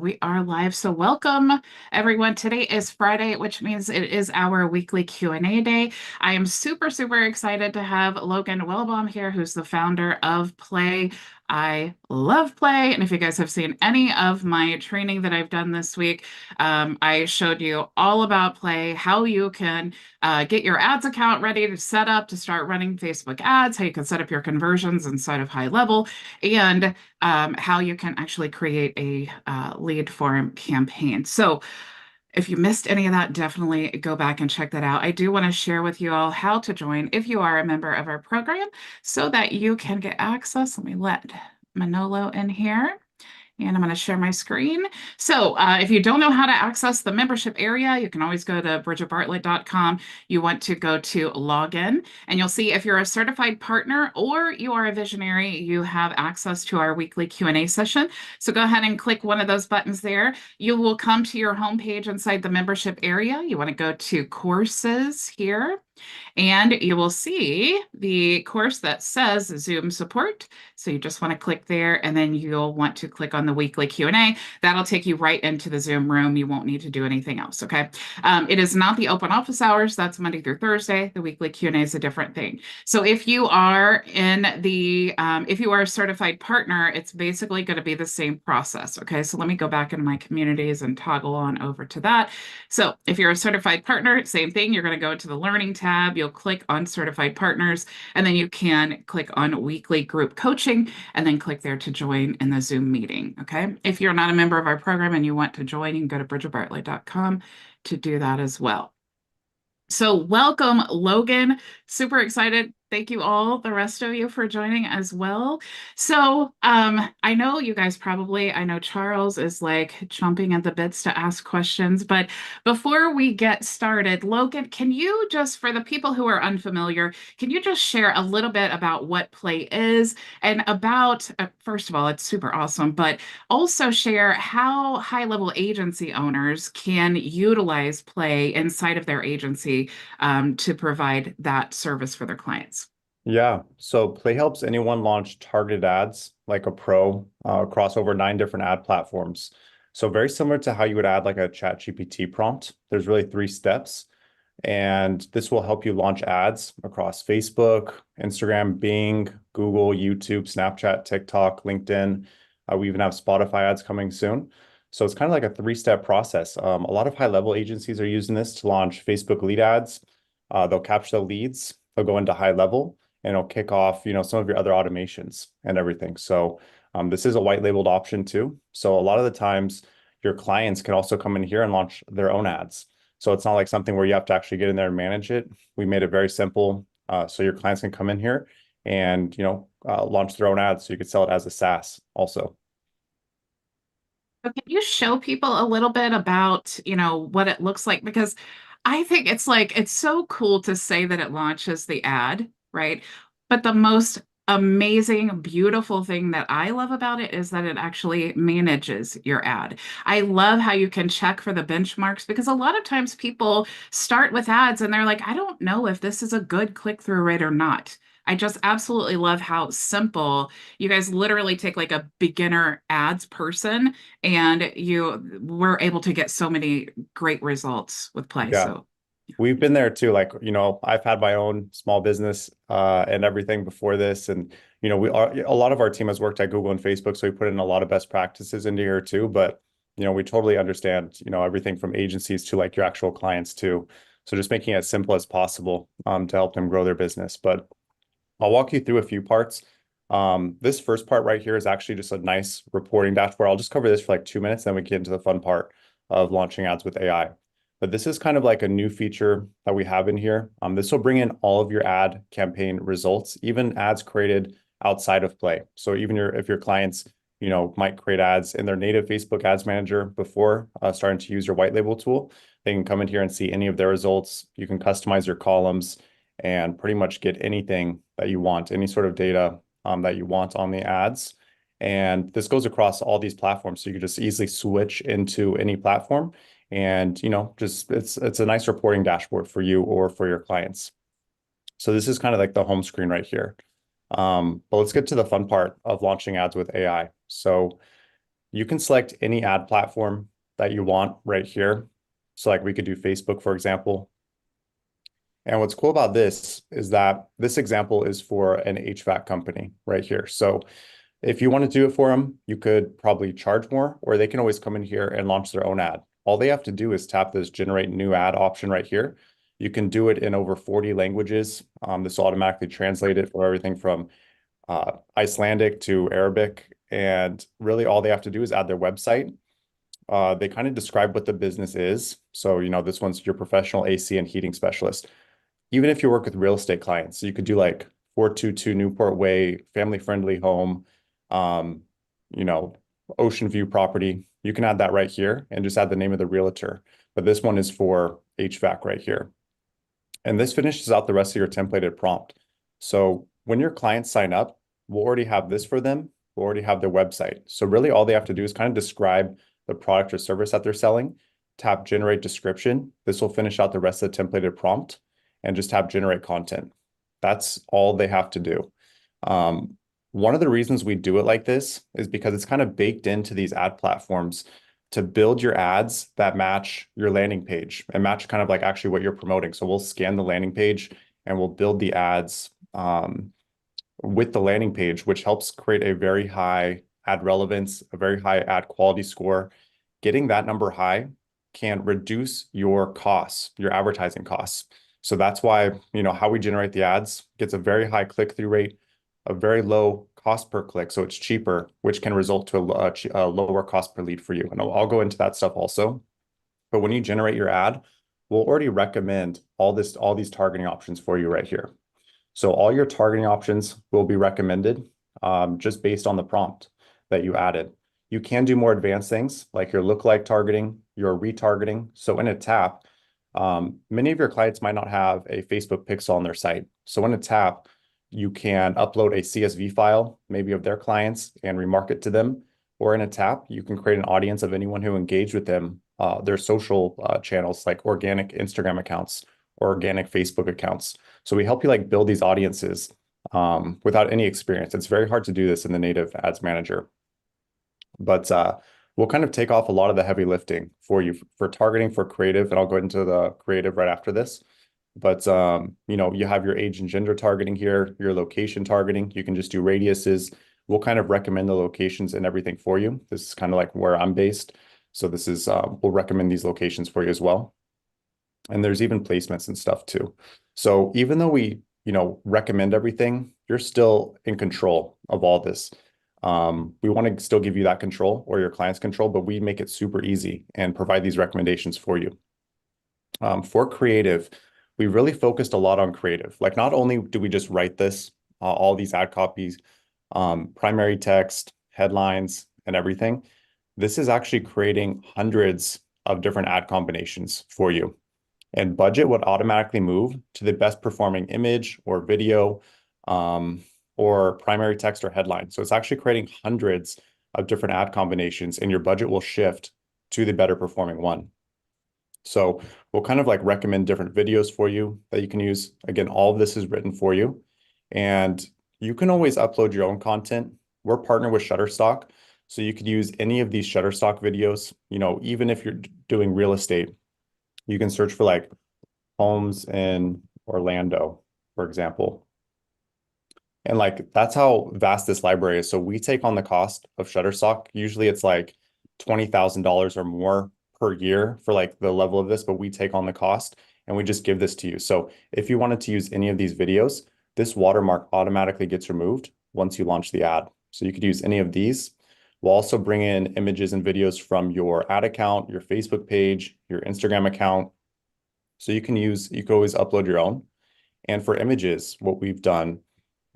we are live. So welcome everyone. Today is Friday, which means it is our weekly Q&A day. I am super excited to have Logan Welbaum here, who's the founder of Plai. I love Plai, and if you guys have seen any of my training that I've done this week, I showed you all about Plai, how you can get your ads account ready to set up to start running Facebook ads, how you can set up your conversions inside of HighLevel, and how you can actually create a lead form campaign. So if you missed any of that, definitely go back and check that out. I do want to share with you all how to join if you are a member of our program so that you can get access. Let me let Manolo in here. And I'm going to share my screen. So if you don't know how to access the membership area, you can always go to bridgetbartlett.com. You want to go to login, and you'll see if you're a certified partner or you are a visionary, you have access to our weekly Q&A session. So go ahead and click one of those buttons there. You will come to your homepage inside the membership area. You want to go to courses here. And you will see the course that says Zoom support. So you just want to click there, and then you'll want to click on the weekly Q&A. That'll take you right into the Zoom room. You won't need to do anything else, okay? It is not the open office hours. That's Monday through Thursday. The weekly Q&A is a different thing. So if you are if you are a certified partner, it's basically going to be the same process, okay? So let me go back into my communities and toggle on over to that. So if you're a certified partner, same thing. You're going to go to the learning tab. You'll click on certified partners, and then you can click on weekly group coaching and then click there to join in the Zoom meeting. Okay. If you're not a member of our program and you want to join, you can go to bridgetbartlett.com to do that as well. So welcome, Logan. Super excited. Thank you all, the rest of you, for joining as well. So I know you guys I know Charles is like chomping at the bits to ask questions, but before we get started, Logan, can you just, for the people who are unfamiliar, can you just share a little bit about what Plai is and about, first of all, it's super awesome, but also share how high-level agency owners can utilize Plai inside of their agency to provide that service for their clients. Yeah, so Play helps anyone launch targeted ads like a pro across over 9 different ad platforms. So very similar to how you would add like a ChatGPT prompt. There's really 3 steps, and this will help you launch ads across Facebook, Instagram, Bing, Google, YouTube, Snapchat, TikTok, LinkedIn. We even have Spotify ads coming soon. So it's kind of like a 3-step process. A lot of high-level agencies are using this to launch Facebook lead ads. They'll capture the leads, they'll go into high level, and it'll kick off, some of your other automations and everything. So this is a white labeled option too. So a lot of the times your clients can also come in here and launch their own ads. So it's not like something where you have to actually get in there and manage it. We made it very simple. So your clients can come in here and, launch their own ads. So you could sell it as a SaaS also. So can you show people a little bit about, what it looks like? Because I think it's so cool to say that it launches the ad, right? But the most amazing, beautiful thing that I love about it is that it actually manages your ad. I love how you can check for the benchmarks because a lot of times people start with ads and they're like, I don't know if this is a good click-through rate or not. I just absolutely love how simple you guys literally take like a beginner ads person and you were able to get so many great results with Plai. Yeah. So We've been there too. Like, I've had my own small business and everything before this. And, a lot of our team has worked at Google and Facebook. So we put in a lot of best practices into here too. But, we totally understand, everything from agencies to like your actual clients too. So just making it as simple as possible to help them grow their business. But I'll walk you through a few parts. This first part right here is actually just a nice reporting dashboard. I'll just cover this for like 2 minutes, then we get into the fun part of launching ads with AI. But this is kind of like a new feature that we have in here. This will bring in all of your ad campaign results, even ads created outside of Plai. So even if your clients, might create ads in their native Facebook Ads Manager before starting to use your white label tool, they can come in here and see any of their results. You can customize your columns and pretty much get anything that you want, any sort of data that you want on the ads. And this goes across all these platforms. So you can just easily switch into any platform. And, just it's a nice reporting dashboard for you or for your clients. So this is kind of like the home screen right here. But let's get to the fun part of launching ads with AI. So you can select any ad platform that you want right here. So like we could do Facebook, for example. And what's cool about this is that this example is for an HVAC company right here. So if you want to do it for them, you could probably charge more, or they can always come in here and launch their own ad. All they have to do is tap this generate new ad option right here. You can do it in over 40 languages. This will automatically translate it for everything from Icelandic to Arabic. And really all they have to do is add their website. They kind of describe what the business is. So, this one's your professional AC and heating specialist. Even if you work with real estate clients, so you could do like 422 Newport Way, family-friendly home, um, you know, ocean view property. You can add that right here and just add the name of the realtor. But this one is for HVAC right here. And this finishes out the rest of your templated prompt. So when your clients sign up, we'll already have this for them. We'll already have their website. So really all they have to do is kind of describe the product or service that they're selling, tap generate description. This will finish out the rest of the templated prompt and just tap generate content. That's all they have to do. One of the reasons we do it like this is because it's kind of baked into these ad platforms to build your ads that match your landing page and match kind of like actually what you're promoting. So we'll scan the landing page and we'll build the ads with the landing page, which helps create a very high ad relevance, a very high ad quality score. Getting that number high can reduce your costs, your advertising costs. So that's why, how we generate the ads gets a very high click-through rate, a very low cost per click. So it's cheaper, which can result to a lower cost per lead for you. And I'll go into that stuff also. But when you generate your ad, we'll already recommend all these targeting options for you right here. So all your targeting options will be recommended just based on the prompt that you added. You can do more advanced things like your lookalike targeting, your retargeting. So in a tap, many of your clients might not have a Facebook pixel on their site. So in a tap, you can upload a CSV file, maybe of their clients, and remarket to them. Or in a tap, you can create an audience of anyone who engaged with them, their social channels like organic Instagram accounts or organic Facebook accounts. So we help you like build these audiences without any experience. It's very hard to do this in the native ads manager. But we'll kind of take off a lot of the heavy lifting for you for targeting for creative, and I'll go into the creative right after this. But you have your age and gender targeting here, your location targeting. You can just do radiuses. We'll kind of recommend the locations and everything for you. This is kind of like where I'm based. So this is we'll recommend these locations for you as well. And there's even placements and stuff too. So even though we, recommend everything, you're still in control of all this. We want to still give you that control or your client's control, but we make it super easy and provide these recommendations for you. For creative, we really focused a lot on creative. Like not only do we just write this, all these ad copies, primary text, headlines, and everything, this is actually creating hundreds of different ad combinations for you. And budget would automatically move to the best performing image or video, or primary text or headline. So it's actually creating hundreds of different ad combinations, and your budget will shift to the better performing one. So we'll kind of like recommend different videos for you that you can use. Again, all of this is written for you, and you can always upload your own content. We're partnered with Shutterstock, so you could use any of these Shutterstock videos. Even if you're doing real estate, you can search for like homes in Orlando, for example. And like that's how vast this library is. So we take on the cost of Shutterstock. Usually it's like $20,000 or more per year for like the level of this, but we take on the cost and we just give this to you. So if you wanted to use any of these videos, this watermark automatically gets removed once you launch the ad. So you could use any of these. We'll also bring in images and videos from your ad account, your Facebook page, your Instagram account. So you can always upload your own. And for images, what we've done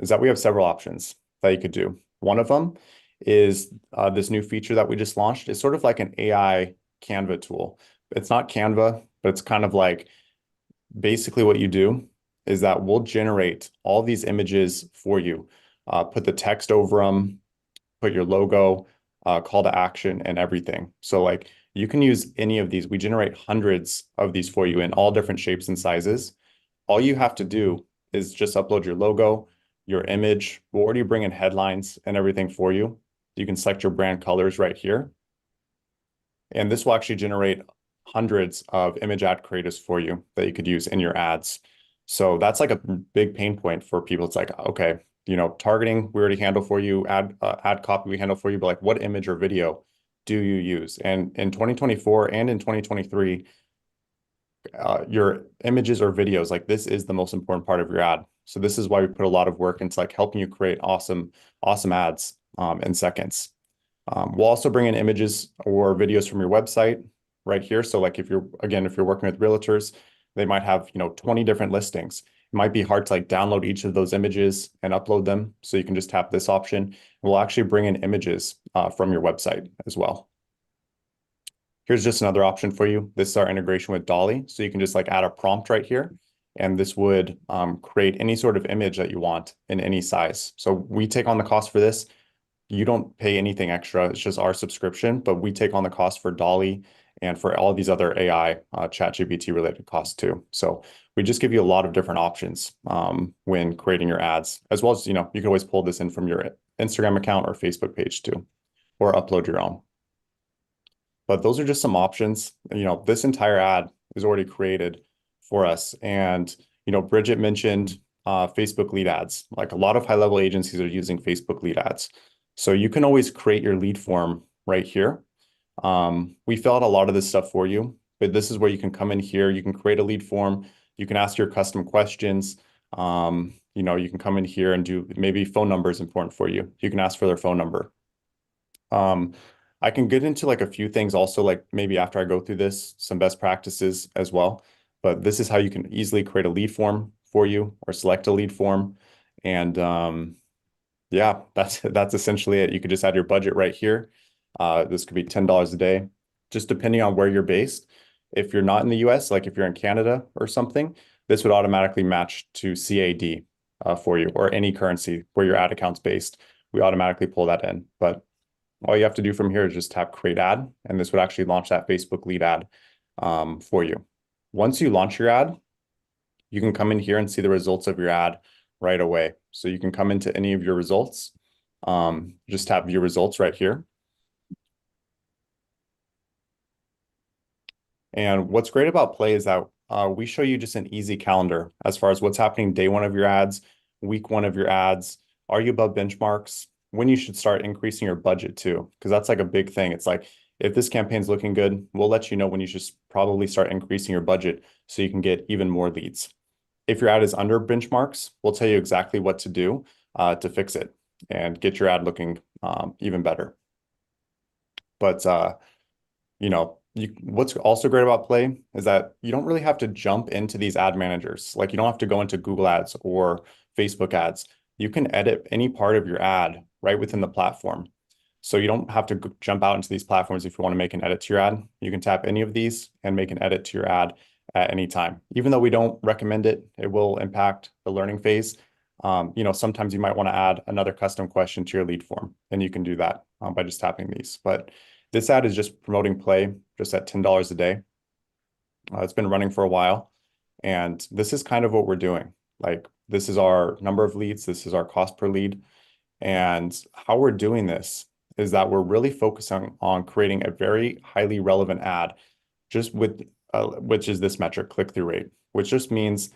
is that we have several options that you could do. One of them is this new feature that we just launched. It's sort of like an AI Canva tool. It's not Canva, but it's kind of like basically what you do is that we'll generate all these images for you, put the text over them, put your logo, call to action, and everything. So like you can use any of these. We generate hundreds of these for you in all different shapes and sizes. All you have to do is just upload your logo, your image. We'll already bring in headlines and everything for you. You can select your brand colors right here. And this will actually generate hundreds of image ad creatives for you that you could use in your ads. So that's like a big pain point for people. It's like, okay, targeting we already handle for you, ad copy we handle for you, but like what image or video do you use? And in 2024 and in 2023, your images or videos, like this is the most important part of your ad. So this is why we put a lot of work into like helping you create awesome ads in seconds. We'll also bring in images or videos from your website right here. So like if you're working with realtors, they might have, 20 different listings. It might be hard to like download each of those images and upload them. So you can just tap this option. We'll actually bring in images from your website as well. Here's just another option for you. This is our integration with Dolly. So you can just like add a prompt right here. And this would create any sort of image that you want in any size. So we take on the cost for this. You don't pay anything extra. It's just our subscription, but we take on the cost for Dolly and for all these other AI ChatGPT related costs too. So we just give you a lot of different options when creating your ads, as well as, you can always pull this in from your Instagram account or Facebook page too, or upload your own. But those are just some options. This entire ad is already created for us. And, Bridget mentioned Facebook lead ads. Like a lot of high-level agencies are using Facebook lead ads. So you can always create your lead form right here. We fill out a lot of this stuff for you, but this is where you can come in here. You can create a lead form. You can ask your custom questions. You can come in here and do maybe phone number is important for you. You can ask for their phone number. I can get into like a few things also, like maybe after I go through this, some best practices as well. But this is how you can easily create a lead form for you or select a lead form. And yeah, that's essentially it. You could just add your budget right here. This could be $10 a day, just depending on where you're based. If you're not in the US, like if you're in Canada or something, this would automatically match to CAD for you, or any currency where your ad account's based. We automatically pull that in. But all you have to do from here is just tap create ad, and this would actually launch that Facebook lead ad for you. Once you launch your ad, you can come in here and see the results of your ad right away. So you can come into any of your results, just tap view results right here. And what's great about Play is that we show you just an easy calendar as far as what's happening day one of your ads, week one of your ads, are you above benchmarks, when you should start increasing your budget too, because that's like a big thing. It's like, if this campaign's looking good, we'll let you know when you should probably start increasing your budget so you can get even more leads. If your ad is under benchmarks, we'll tell you exactly what to do to fix it and get your ad looking even better. But what's also great about Play is that you don't really have to jump into these ad managers. Like you don't have to go into Google Ads or Facebook ads. You can edit any part of your ad right within the platform. So you don't have to jump out into these platforms if you want to make an edit to your ad. You can tap any of these and make an edit to your ad at any time. Even though we don't recommend it, it will impact the learning phase. Sometimes you might want to add another custom question to your lead form, and you can do that by just tapping these. But this ad is just promoting Play just at $10 a day. It's been running for a while, and this is kind of what we're doing. Like this is our number of leads, this is our cost per lead, and how we're doing this is that we're really focusing on creating a very highly relevant ad, just with which is this metric, click-through rate, which just means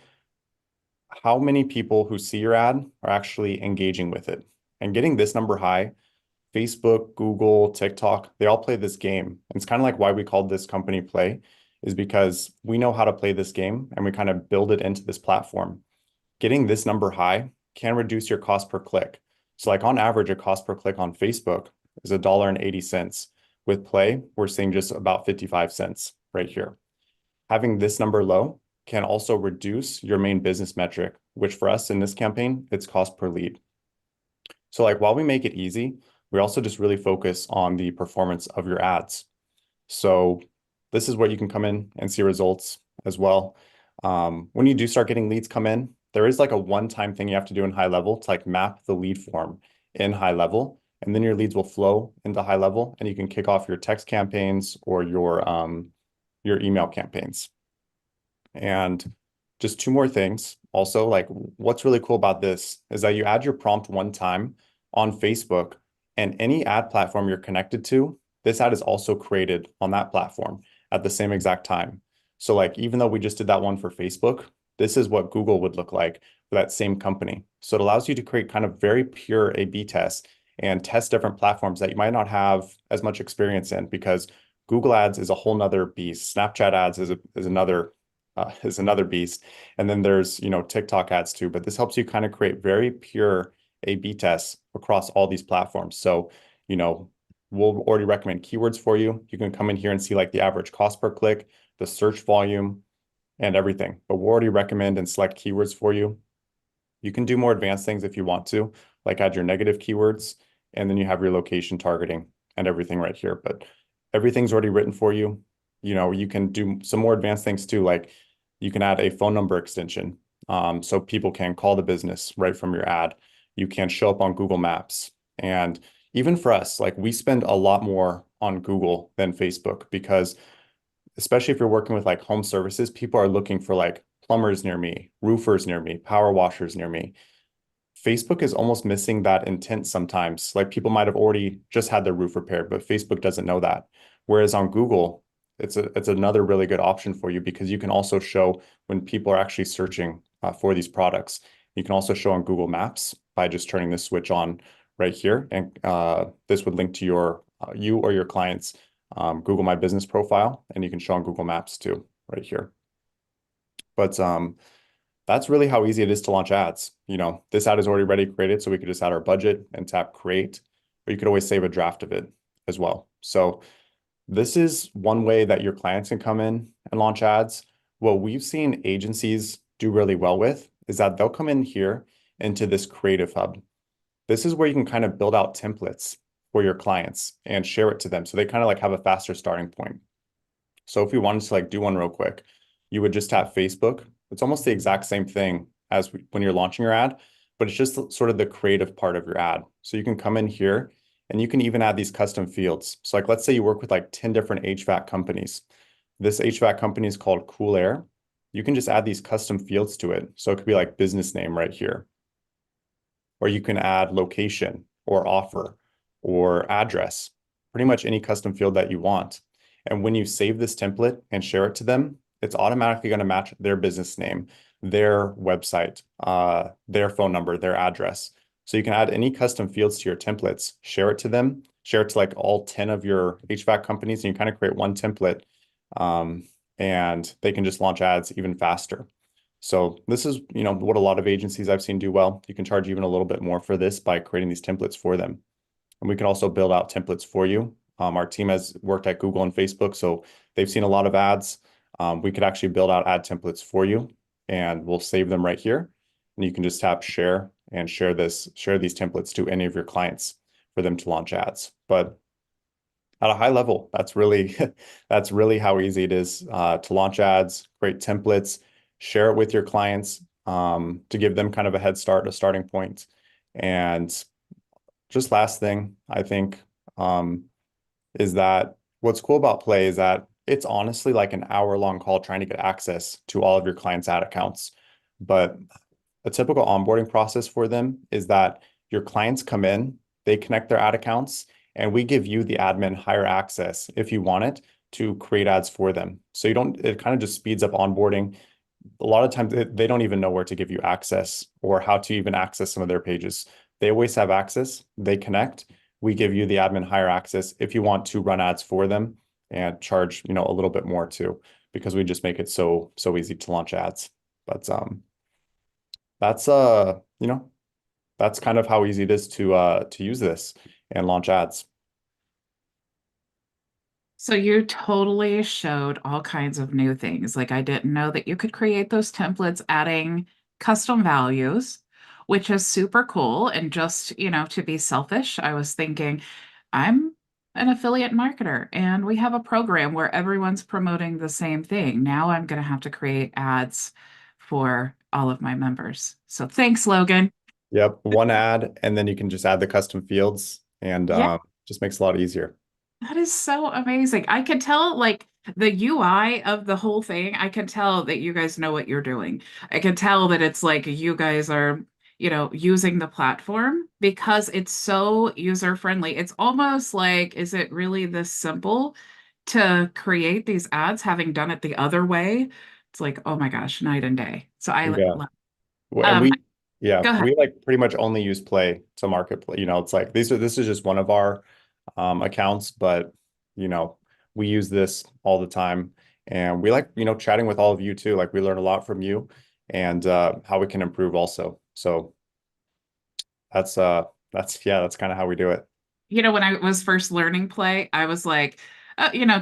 how many people who see your ad are actually engaging with it. And getting this number high, Facebook, Google, TikTok, they all play this game. And it's kind of like why we called this company Play, is because we know how to play this game and we kind of build it into this platform. Getting this number high can reduce your cost per click. So like on average, a cost per click on Facebook is $1.80. With Play, we're seeing just about 55 cents right here. Having this number low can also reduce your main business metric, which for us in this campaign, it's cost per lead. So like while we make it easy, we also just really focus on the performance of your ads. So this is where you can come in and see results as well. When you do start getting leads come in, there is like a one-time thing you have to do in HighLevel to like map the lead form in HighLevel, and then your leads will flow into HighLevel, and you can kick off your text campaigns or your email campaigns. And just two more things. Also, like what's really cool about this is that you add your prompt one time on Facebook, And any ad platform you're connected to, this ad is also created on that platform at the same exact time. So like even though we just did that one for Facebook, this is what Google would look like for that same company. So it allows you to create kind of very pure A/B tests and test different platforms that you might not have as much experience in because Google Ads is a whole nother beast. Snapchat ads is another beast. And then there's, TikTok ads too, but this helps you kind of create very pure A/B tests across all these platforms. So, you know, we'll already recommend keywords for you. You can come in here and see like the average cost per click, the search volume, and everything. But we'll already recommend and select keywords for you. You can do more advanced things if you want to, like add your negative keywords, and then you have your location targeting and everything right here. But everything's already written for you. You can do some more advanced things too, like you can add a phone number extension, so people can call the business right from your ad. You can show up on Google Maps. And even for us, like we spend a lot more on Google than Facebook because especially if you're working with like home services, people are looking for like plumbers near me, roofers near me, power washers near me. Facebook is almost missing that intent sometimes. Like people might have already just had their roof repaired, but Facebook doesn't know that. Whereas on Google, it's another really good option for you because you can also show when people are actually searching for these products. You can also show on Google Maps by just turning this switch on right here, and this would link to you or your client's Google My Business profile, and you can show on Google Maps too right here. But that's really how easy it is to launch ads. This ad is already ready created, so we could just add our budget and tap create, or you could always save a draft of it as well. So this is one way that your clients can come in and launch ads. What we've seen agencies do really well with is that they'll come in here into this creative hub. This is where you can kind of build out templates for your clients and share it to them. So they kind of like have a faster starting point. So if we wanted to like do one real quick, you would just tap Facebook. It's almost the exact same thing as when you're launching your ad, but it's just sort of the creative part of your ad. So you can come in here and you can even add these custom fields. So like, let's say you work with like 10 different HVAC companies. This HVAC company is called Cool Air. You can just add these custom fields to it. So it could be like business name right here, or you can add location or offer or address, pretty much any custom field that you want. And when you save this template and share it to them, it's automatically going to match their business name, their website, their phone number, their address. So you can add any custom fields to your templates, share it to them, share it to like all 10 of your HVAC companies, and you kind of create one template, and they can just launch ads even faster. So this is, what a lot of agencies I've seen do well. You can charge even a little bit more for this by creating these templates for them. And we can also build out templates for you. Our team has worked at Google and Facebook, so they've seen a lot of ads. We could actually build out ad templates for you, and we'll save them right here. And you can just tap share and share these templates to any of your clients for them to launch ads. But at a high level, that's really that's really how easy it is to launch ads, create templates, share it with your clients to give them kind of a head start, a starting point. And just last thing, I think, is that what's cool about Play is that it's honestly like an hour-long call trying to get access to all of your clients' ad accounts. But a typical onboarding process for them is that your clients come in, they connect their ad accounts, and we give you, the admin, higher access if you want it to create ads for them. So it kind of just speeds up onboarding. A lot of times they don't even know where to give you access or how to even access some of their pages. They always have access, they connect. We give you, the admin, higher access if you want to run ads for them and charge, a little bit more too, because we just make it so easy to launch ads. But that's that's kind of how easy it is to use this and launch ads. So you totally showed all kinds of new things. Like I didn't know that you could create those templates adding custom values, which is super cool. And just, to be selfish, I was thinking, I'm an affiliate marketer and we have a program where everyone's promoting the same thing. Now I'm going to have to create ads for all of my members. So thanks, Logan. Yep, one ad, and then you can just add the custom fields, and Yeah. just makes it a lot easier. That is so amazing. I can tell, like, the UI of the whole thing, I can tell that you guys know what you're doing. I can tell that it's like you guys are, using the platform because it's so user friendly. It's almost like, is it really this simple to create these ads, having done it the other way? It's like, oh my gosh, night and day. So Yeah. And um, yeah, go ahead. we like pretty much only use Play to market. It's like this is just one of our accounts, but you know, we use this all the time, and we like chatting with all of you too. Like we learn a lot from you, and how we can improve also. So that's yeah, that's kind of how we do it. When I was first learning Play, I was like,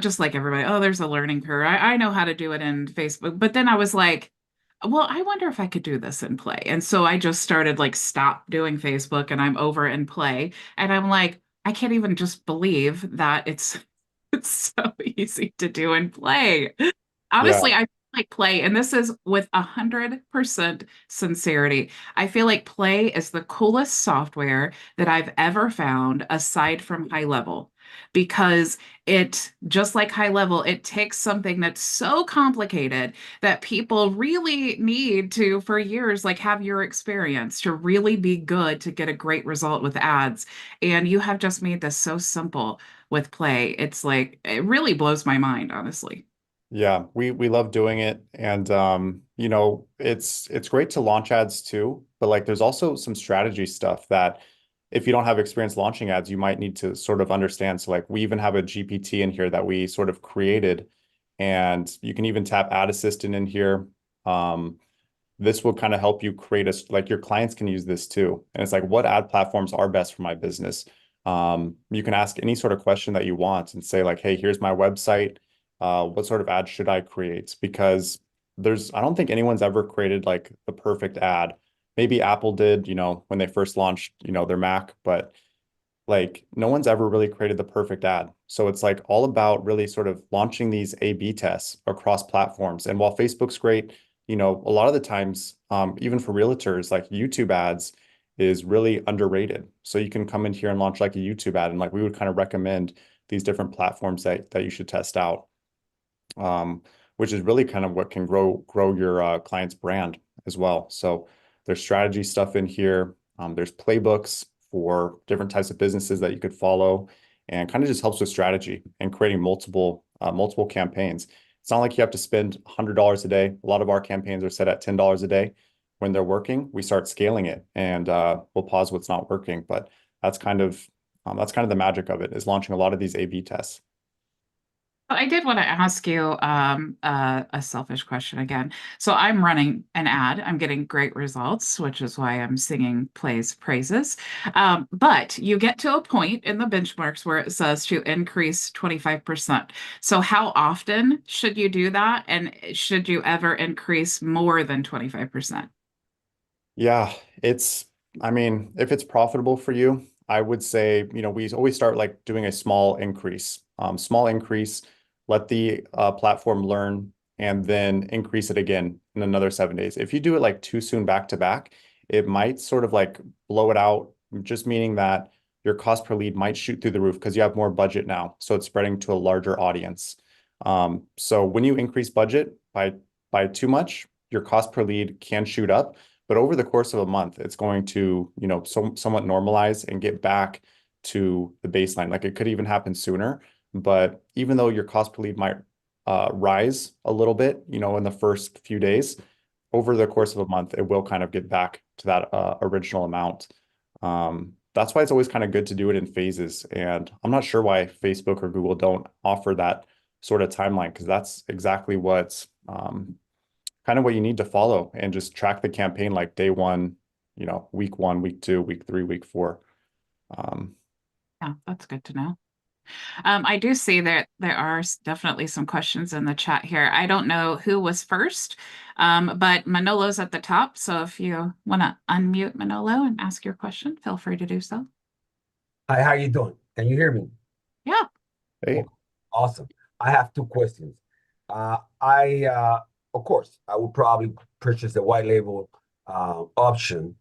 just like everybody, oh, there's a learning curve. I know how to do it in Facebook. But then I was like, well, I wonder if I could do this in Play. And so I just started like stop doing Facebook and I'm over in Play. And I'm like, I can't even just believe that it's it's so easy to do in Play. Yeah, Honestly, I feel like Play, and this is with 100% sincerity. I feel like Play is the coolest software that I've ever found aside from HighLevel because just like HighLevel, it takes something that's so complicated that people really need to, for years, like have your experience to really be good to get a great result with ads. And you have just made this so simple with Play. It's like, it really blows my mind, honestly. yeah, we love doing it, and it's great to launch ads too. But like, there's also some strategy stuff that if you don't have experience launching ads, you might need to sort of understand. So like, we even have a GPT in here that we sort of created, and you can even tap Ad Assistant in here. Um, this will kind of help you create like your clients can use this too. And it's like, what ad platforms are best for my business? You can ask any sort of question that you want and say like, hey, here's my website. What sort of ad should I create? Because I don't think anyone's ever created like the perfect ad. Maybe Apple did, when they first launched, their Mac, but like no one's ever really created the perfect ad. So it's like all about really sort of launching these A/B tests across platforms. And while Facebook's great, a lot of the times, even for realtors, like YouTube ads is really underrated. So you can come in here and launch like a YouTube ad, and like we would kind of recommend these different platforms that you should test out, um, which is really kind of what can grow your client's brand as well. So there's strategy stuff in here. There's playbooks for different types of businesses that you could follow, and kind of just helps with strategy and creating multiple campaigns. It's not like you have to spend $100 a day. A lot of our campaigns are set at $10 a day. When they're working, we start scaling it, and we'll pause what's not working. But that's kind of the magic of it, is launching a lot of these A/B tests. I did want to ask you a selfish question again. So I'm running an ad. I'm getting great results, which is why I'm singing Play's praises. But you get to a point in the benchmarks where it says to increase 25%. So how often should you do that? And should you ever increase more than 25%? Yeah, I mean, if it's profitable for you, I would say, we always start like doing a small increase. Small increase, let the platform learn, and then increase it again in another 7 days. If you do it like too soon back to back, it might sort of like blow it out, just meaning that your cost per lead might shoot through the roof because you have more budget now. So it's spreading to a larger audience. So when you increase budget by too much, your cost per lead can shoot up. But over the course of a month, it's going to, somewhat normalize and get back to the baseline. Like it could even happen sooner. But even though your cost per lead might rise a little bit, in the first few days, over the course of a month, it will kind of get back to that original amount. That's why it's always kind of good to do it in phases. And I'm not sure why Facebook or Google don't offer that sort of timeline, because that's exactly what's kind of what you need to follow, and just track the campaign like day one, week one, week two, week three, week four. Um, Yeah, that's good to know. I do see that there are definitely some questions in the chat here. I don't know who was first, but Manolo's at the top. So if you want to unmute Manolo and ask your question, feel free to do so. Hi, how you doing? Can you hear me? Yeah. hey, Okay, awesome. I have two questions. Of course, I would probably purchase the white label option,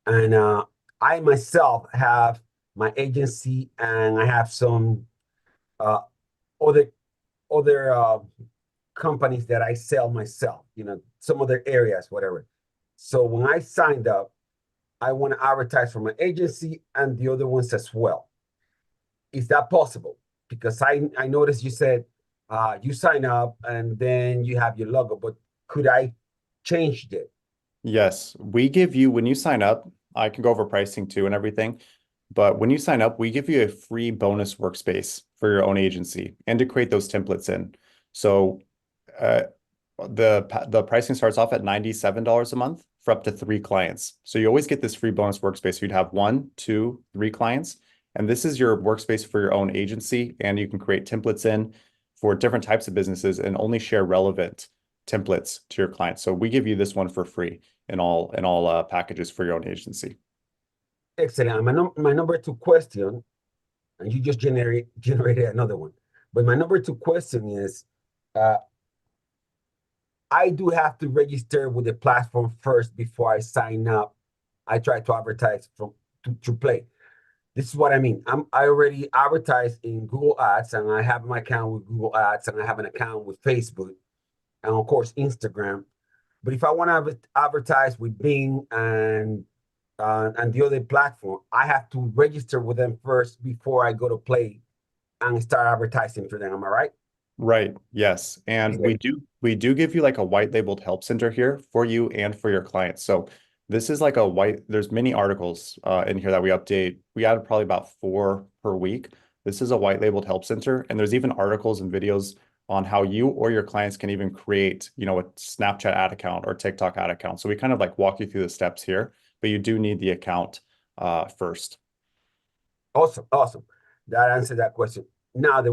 and I myself have my agency, and I have some uh, other other companies that I sell myself. Some other areas, whatever. So when I signed up, I want to advertise for my agency and the other ones as well. Is that possible? Because I noticed you said you sign up and then you have your logo, but could I change it? Yes, we give you, when you sign up, I can go over pricing too and everything. But when you sign up, we give you a free bonus workspace for your own agency and to create those templates in. So uh, the pricing starts off at $97 a month for up to 3 clients. So you always get this free bonus workspace. You'd have 1, 2, 3 clients. And this is your workspace for your own agency. And you can create templates in for different types of businesses and only share relevant templates to your clients. So we give you this one for free in all packages for your own agency. Excellent. My number two question, and you just generated another one. But my number two question is, uh, I do have to register with the platform first before I sign up. I try to advertise to Play. This is what I mean. I already advertise in Google Ads, and I have my account with Google Ads, and I have an account with Facebook, and of course Instagram. But if I want to advertise with Bing and the other platform, I have to register with them first before I go to Play and start advertising for them. Am I right? Right. Yes. And Okay. we do give you like a white labeled help center here for you and for your clients. So this is like there's many articles in here that we update. We add probably about 4 per week. This is a white labeled help center. And there's even articles and videos on how you or your clients can even create, a Snapchat ad account or TikTok ad account. So we kind of like walk you through the steps here, but you do need the account first. Awesome, awesome. That answered that question. Now the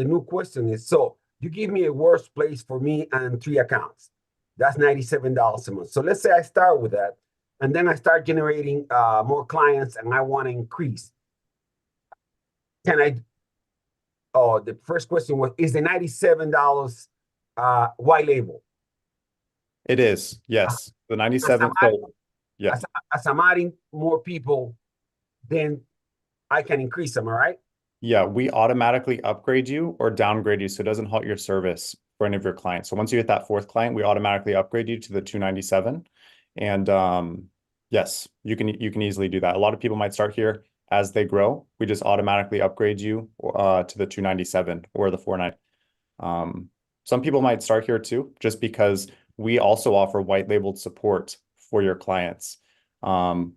new question is: so you give me a workspace for me and 3 accounts. That's $97 a month. So let's say I start with that, and then I start generating more clients, and I want to increase. Can I? Oh, the first question was: is the $97 white label? It is, yes. The As I'm 97. adding, So yeah. as I'm adding more people, then I can increase them. All right. Yeah, we automatically upgrade you or downgrade you so it doesn't halt your service for any of your clients. So once you hit that 4th client, we automatically upgrade you to the 297. And yes, you can easily do that. A lot of people might start here as they grow. We just automatically upgrade you to the 297 or the 49. Some people might start here too, just because we also offer white labeled support for your clients.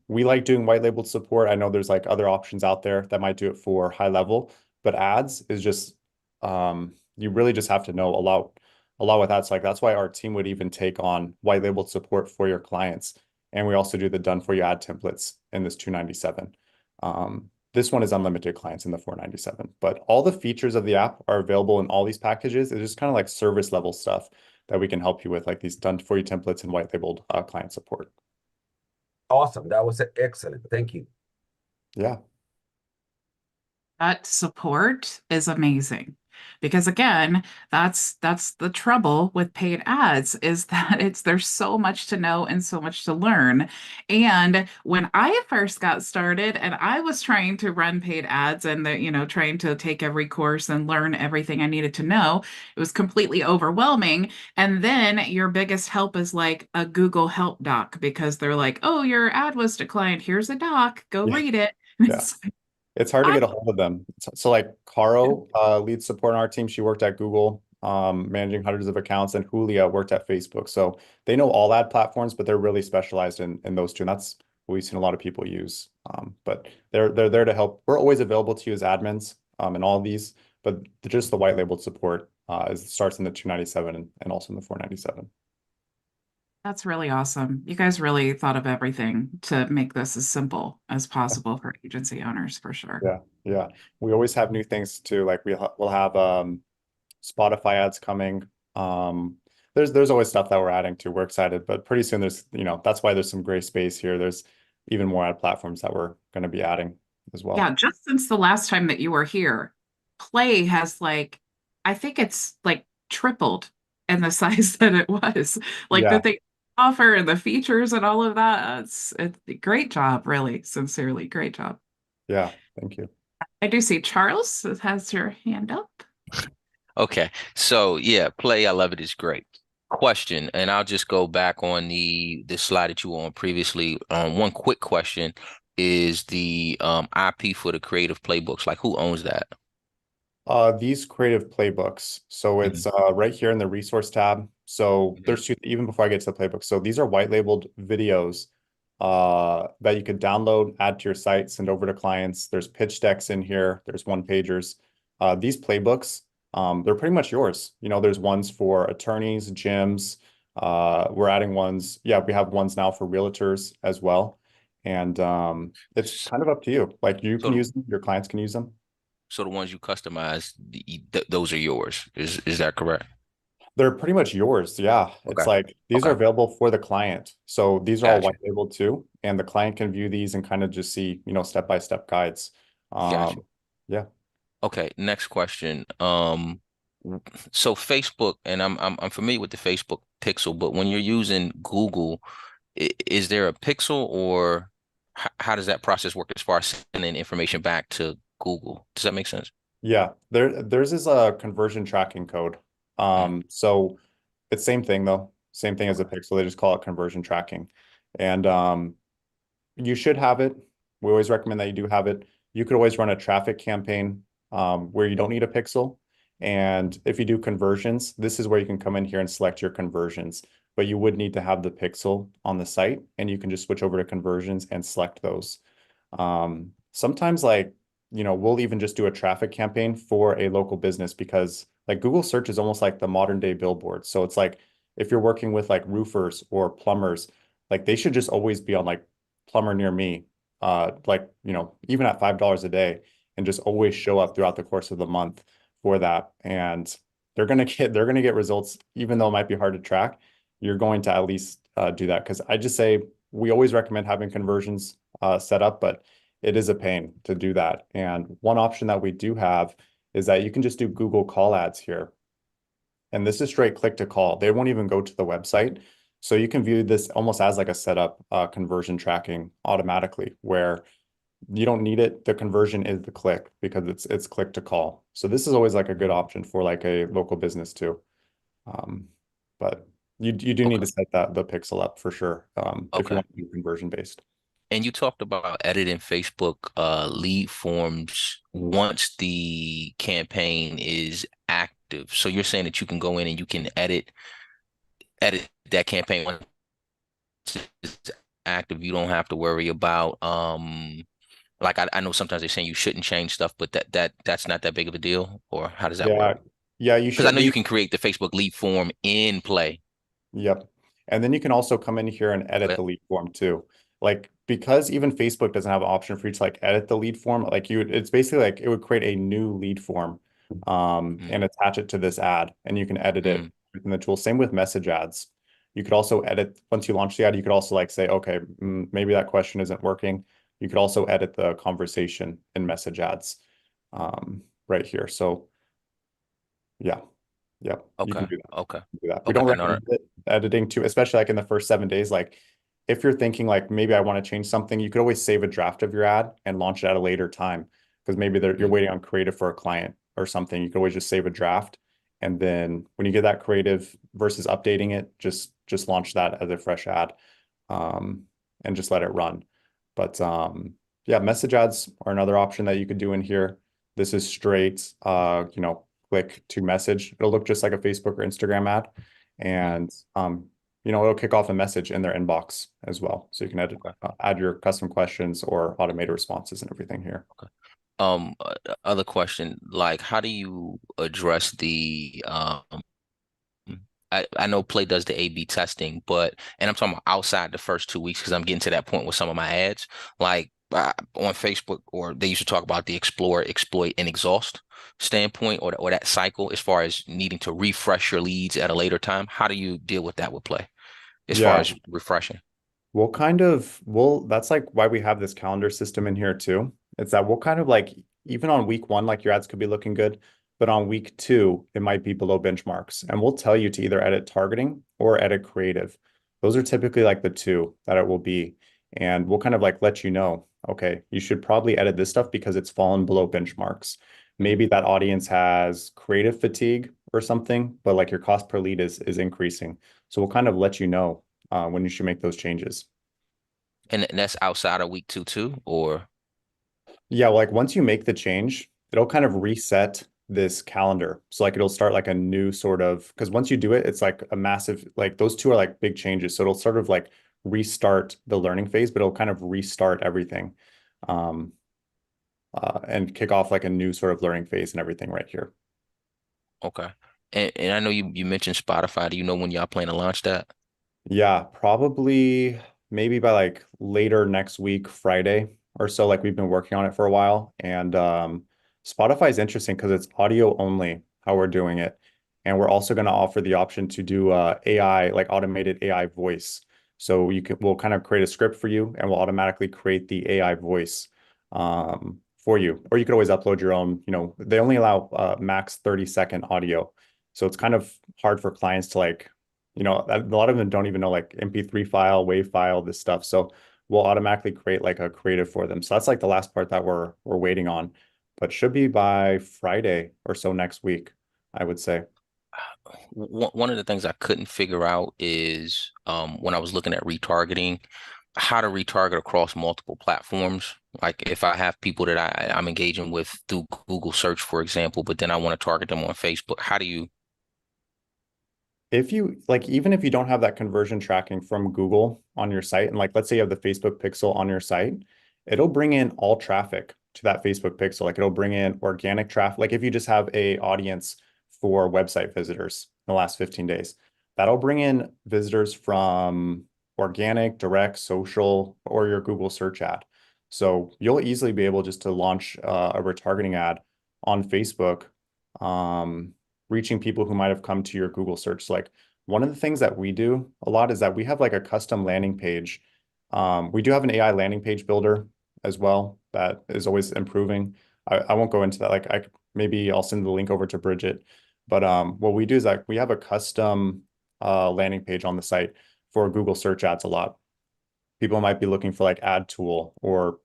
We like doing white labeled support. I know there's like other options out there that might do it for HighLevel, but ads is just you really just have to know a lot with ads. Like that's why our team would even take on white labeled support for your clients. And we also do the done for you ad templates in this 297. This one is unlimited clients in the 497, but all the features of the app are available in all these packages. It's just kind of like service level stuff that we can help you with, like these done for you templates and white labeled client support. Awesome. That was excellent. Thank you. Yeah. That support is amazing because again, that's the trouble with paid ads is that there's so much to know and so much to learn. And when I first got started and I was trying to run paid ads and trying to take every course and learn everything I needed to know, it was completely overwhelming. And then your biggest help is like a Google help doc because they're like, "Oh, your ad was declined. Here's a doc. Go Yeah. read it." Yeah. It's hard to get a hold of them. So like Caro leads support on our team. She worked at Google, managing hundreds of accounts, and Julia worked at Facebook. So they know all ad platforms, but they're really specialized in those two. And that's what we've seen a lot of people use. But they're there to help. We're always available to you as admins in all of these, but just the white labeled support starts in the 297 and also in the 497. That's really awesome. You guys really thought of everything to make this as simple as possible for agency owners, for sure. Yeah, yeah. We always have new things too. Like we'll have Spotify ads coming. There's always stuff that we're adding to. We're excited, but pretty soon that's why there's some gray space here. There's even more ad platforms that we're going to be adding as well. Yeah, just since the last time that you were here, Play has I think it's like tripled in the size that it was. Like Yeah, that they offer and the features and all of that. It's a great job, really, sincerely, great job. yeah. Thank you. I do see Charles has your hand up. Okay. So yeah, Play, I love it. It's great. question, and I'll just go back on the slide that you were on previously. One quick question is the IP for the creative playbooks. Like, who owns that? These creative playbooks. So Mhm. it's right here in the resource tab. So Mhm. there's two, even before I get to the playbook. So these are white labeled videos that you could download, add to your site, send over to clients. There's pitch decks in here. There's one pagers. These playbooks, they're pretty much yours. You know, there's ones for attorneys, gyms. We're adding ones. Yeah, we have ones now for realtors as well. And it's S- kind of up to you. Like you So, can use them, your clients can use them. so the ones you customize, those are yours. Is that correct? They're pretty much yours. Yeah. It's Okay. like these are Okay. available for the client. So these are all Gotcha. white labeled too. And the client can view these and kind of just see, you know, step-by-step guides. Gotcha. Yeah. Okay. Next question. So Facebook, and I'm familiar with the Facebook pixel, but when you're using Google, is there a pixel, or how does that process work as far as sending information back to Google? Does that make sense? Yeah. Theirs is a conversion tracking code. Mm, So it's same thing though. Same thing as a okay. pixel. They just call it conversion tracking. And you should have it. We always recommend that you do have it. You could always run a traffic campaign where you don't need a pixel. And if you do conversions, this is where you can come in here and select your conversions. But you would need to have the pixel on the site, and you can just switch over to conversions and select those. Sometimes, like, you know, we'll even just do a traffic campaign for a local business because, like, Google search is almost like the modern day billboard. So it's like if you're working with like roofers or plumbers, like they should just always be on like plumber near me, like, you know, even at $5 a day and just always show up throughout the course of the month for that. And they're gonna get results, even though it might be hard to track. You're going to at least do that. Because I just say we always recommend having conversions set up, but it is a pain to do that. And one option that we do have is that you can just do Google call ads here. And this is straight click to call. They won't even go to the website. So you can view this almost as like a setup conversion tracking automatically, where you don't need it. The conversion is the click because it's click to call. So this is always like a good option for like a local business too. Um, but you do need Okay. to set that the pixel up for sure if you Okay. want to do conversion based. And you talked about editing Facebook lead forms once the campaign is active. So you're saying that you can go in and you can edit that campaign once it's active. You don't have to worry about like I know sometimes they're saying you shouldn't change stuff, but that's not that big of a deal, or how does that work? Yeah, yeah, you Because I should. know you can create the Facebook lead form in Play. Yep. And then you can also come in here and edit Okay. the lead form too. Like because even Facebook doesn't have an option for you to like edit the lead form, like it's basically like it would create a new lead form Mm, and attach it to this ad and you can edit it mm, within the tool. Same with message ads. You could also edit once you launch the ad, you could also like say, okay, maybe that question isn't working. You could also edit the conversation in message ads right here. So yeah. Yep, you can okay. do that. Okay. Do that. We Okay. don't No, no. recommend it, editing too, especially like in the first 7 days. Like if you're thinking like maybe I want to change something, you could always save a draft of your ad and launch it at a later time because maybe you're Mm, waiting on creative for a client or something. You could always just save a draft, and then when you get that creative versus updating it, just launch that as a fresh ad, um, and just let it run. But yeah, message ads are another option that you could do in here. This is straight, you know, click to message. It'll look just like a Facebook or Instagram ad. mm, And you know, it'll kick off a message in their inbox as well. So you can okay. add your custom questions or automated responses and everything here. Okay. Other question, like how do you address the I know Play does the A/B testing, but and I'm talking about outside the first 2 weeks because I'm getting to that point with some of my ads, like on Facebook, or they used to talk about the explore, exploit, and exhaust standpoint, or that cycle as far as needing to refresh your leads at a later time. How do you deal with that with Play as far Yeah, as refreshing? we'll that's like why we have this calendar system in here too. It's that we'll kind of like even on week one, like your ads could be looking good, but on week two, it might be below benchmarks. And we'll tell you to either edit targeting or edit creative. Those are typically like the two that it will be. And we'll kind of like let you know, okay, you should probably edit this stuff because it's fallen below benchmarks. Mm, Maybe that audience has creative fatigue or something, but like your cost per lead is increasing. So we'll kind of let you know when you should make those changes. And that's outside of week two too, or Yeah, like once you make the change, it'll kind of reset this calendar. So like it'll start like a new sort of, because once you do it, it's like a massive, like those two are like big changes. So it'll sort of like restart the learning phase, but it'll kind of restart everything um, and kick off like a new sort of learning phase and everything right here. okay. And I know you mentioned Spotify. Do you know when y'all plan to launch that? Yeah, probably maybe by like later next week, Friday or so. Like we've been working on it for a while. And Spotify is interesting because it's audio only how we're doing it. And we're also going to offer the option to do AI, like automated AI voice. So we'll kind of create a script for you and we'll automatically create the AI voice for you. Or you could always upload your own, they only allow max 30-second audio. So it's kind of hard for clients to like a lot of them don't even know like MP3 file, WAV file, this stuff. So we'll automatically create like a creative for them. So that's like the last part that we're waiting on, but should be by Friday or so next week, I would say. One of the things I couldn't figure out is when I was looking at retargeting, how to retarget across multiple platforms. Like if I have people that I'm engaging with through Google search, for example, but then I want to target them on Facebook, how do you? If you like, even if you don't have that conversion tracking from Google on your site, and like let's say you have the Facebook pixel on your site, it'll bring in all traffic to that Facebook pixel. Like it'll bring in organic traffic. Like if you just have a audience for website visitors in the last 15 days, that'll bring in visitors from organic, direct, social, or your Google search ad. So you'll easily be able just to launch a retargeting ad on Facebook. Reaching people who might have come to your Google search. So like one of the things that we do a lot is that we have like a custom landing page. We do have an AI landing page builder as well that is always improving. I won't go into that. Like maybe I'll send the link over to Bridget. But what we do is like we have a custom landing page on the site for Google search ads a lot. People might be looking for like ad tool or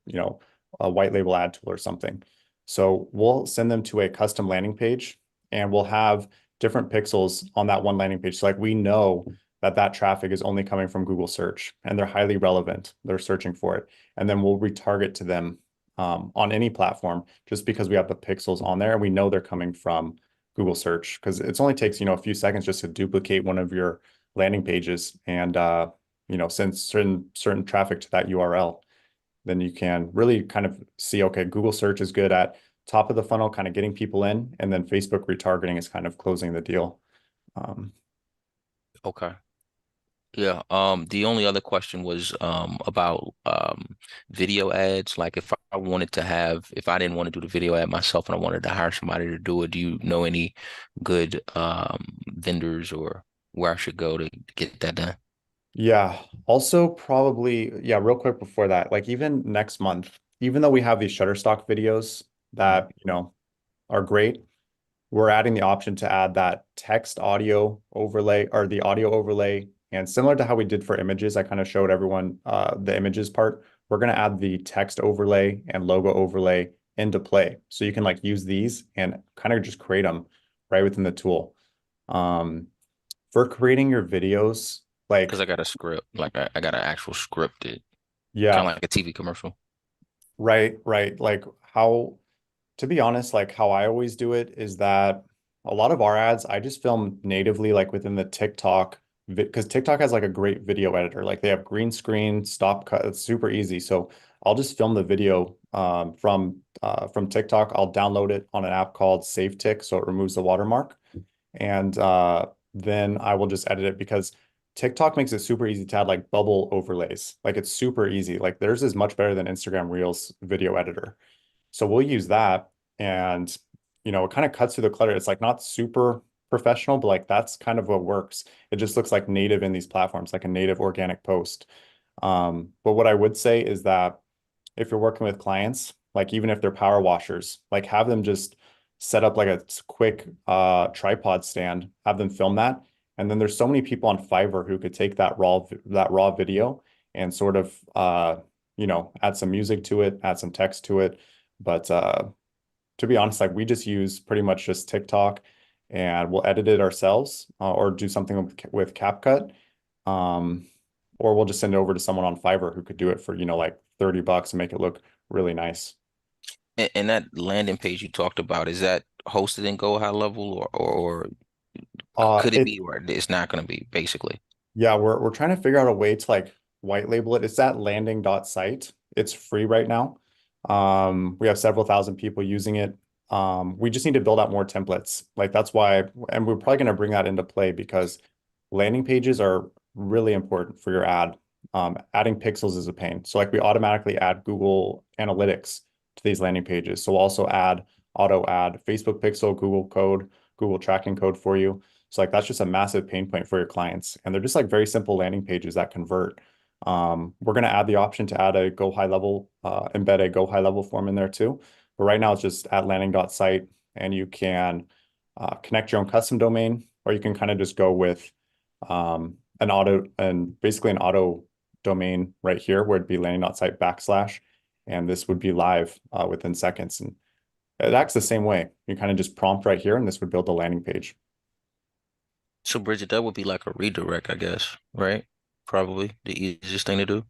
a white label ad tool or something. So we'll send them to a custom landing page and we'll have different pixels on that one landing page. So like we know that that traffic is only coming from Google search and they're highly relevant. They're searching for it. And then we'll retarget to them on any platform just because we have the pixels on there and we know they're coming from Google search because it only takes, a few seconds just to duplicate one of your landing pages and send certain traffic to that URL. Then you can really kind of see, okay, Google search is good at top of the funnel, kind of getting people in, and then Facebook retargeting is kind of closing the deal. Okay. Yeah. The only other question was about video ads. Like if I didn't want to do the video ad myself and I wanted to hire somebody to do it, do you know any good vendors or where I should go to get that done? Yeah. Also, probably, yeah, real quick before that, like even next month, even though we have these Shutterstock videos that, are great, we're adding the option to add that text audio overlay or the audio overlay. And similar to how we did for images, I kind of showed everyone the images part. We're going to add the text overlay and logo overlay into Play. So you can like use these and kind of just create them right within the tool. For creating your videos, Because like, I got a script, like I got an actual scripted, kind yeah, of like a TV commercial. right, right. Like how to be honest, like how I always do it is that a lot of our ads, I just film natively like within the TikTok, because TikTok has like a great video editor. Like they have green screen, stop cut. It's super easy. So I'll just film the video from TikTok. I'll download it on an app called SaveTik, so it removes the watermark, and then I will just edit it because TikTok makes it super easy to add like bubble overlays. Like it's super easy. Like theirs is much better than Instagram Reels video editor. So we'll use that and it kind of cuts through the clutter. It's like not super professional, but like that's kind of what works. It just looks like native in these platforms, like a native organic post. But what I would say is that if you're working with clients, like even if they're power washers, like have them just set up like a quick tripod stand, have them film that. And then there's so many people on Fiverr who could take that raw video and sort of add some music to it, add some text to it. But to be honest, like we just use pretty much just TikTok and we'll edit it ourselves or do something with CapCut. Or we'll just send it over to someone on Fiverr who could do it for, like $30 and make it look really nice. And that landing page you talked about, is that hosted in Go High Level, or could it It be, or it's not going to be, basically? Yeah, we're trying to figure out a way to like white label it. It's that landing.site. It's free right now. We have several thousand people using it. We just need to build out more templates. Like that's why, and we're probably going to bring that into play because landing pages are really important for your ad. Adding pixels is a pain. So like we automatically add Google Analytics to these landing pages. So we'll also auto add Facebook pixel, Google code, Google tracking code for you. So like that's just a massive pain point for your clients. And they're just like very simple landing pages that convert. We're going to add the option to add a Go High Level, embed a Go High Level form in there too. But right now it's just at landing.site, and you can connect your own custom domain, or you can kind of just go with basically an auto domain right here where it'd be landing.site /, and this would be live within seconds. And it acts the same way. You kind of just prompt right here, and this would build the landing page. So, Bridget, that would be like a redirect, I guess, right? Probably the easiest thing to do.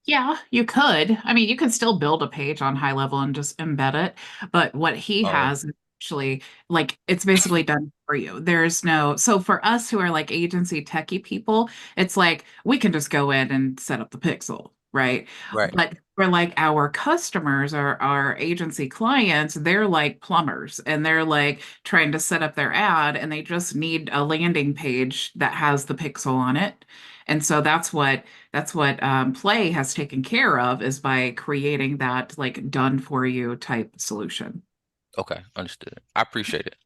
Yeah, you could. I mean, you can still build a page on HighLevel and just embed it, but what he Oh, has is actually like it's basically done for you. There's no, so for us who are like agency techie people, it's like we can just go in and set up the pixel, right? right. But for like our customers or our agency clients, they're like plumbers and they're like trying to set up their ad and they just need a landing page that has the pixel on it. And so that's what Play has taken care of is by creating that like done for you type solution. Okay, understood. I appreciate it.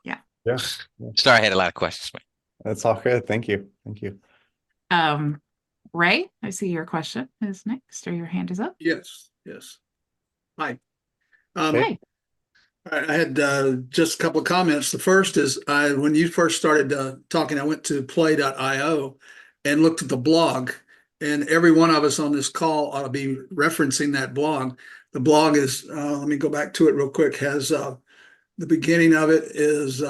Yeah. Yeah, yeah. Sorry, I had a lot of questions, man. That's all good. Thank you. Thank you. Ray, I see your question is next, or your hand is up. Yes, yes. Hi. Hey. Hi. I had just a couple of comments. The first is when you first started talking, I went to play.io and looked at the blog, and every one of us on this call ought to be referencing that blog. The blog is, let me go back to it real quick, has the beginning of it is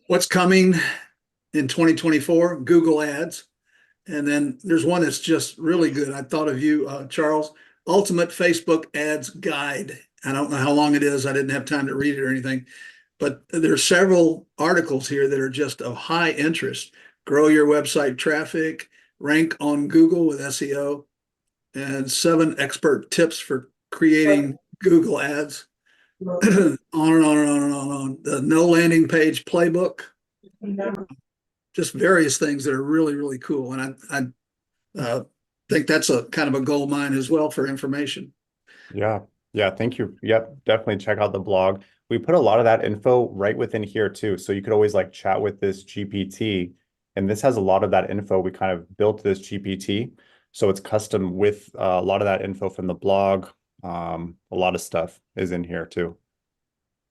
what's coming in 2024, Google Ads. And then there's one that's just really good. I thought of you, Charles, Ultimate Facebook Ads Guide. I don't know how long it is. I didn't have time to read it or anything, but there's several articles here that are just of high interest. Grow your website traffic, rank on Google with SEO, and 7 expert tips for creating Google ads. On and on and on and on and on. The no landing page playbook. Just various things that are really, really cool. And I think that's a kind of a gold mine as well for information. Yeah. Yeah. Thank you. Yep. Definitely check out the blog. We put a lot of that info right within here too. So you could always like chat with this GPT, and this has a lot of that info. We kind of built this GPT. So it's custom with a lot of that info from the blog. A lot of stuff is in here too.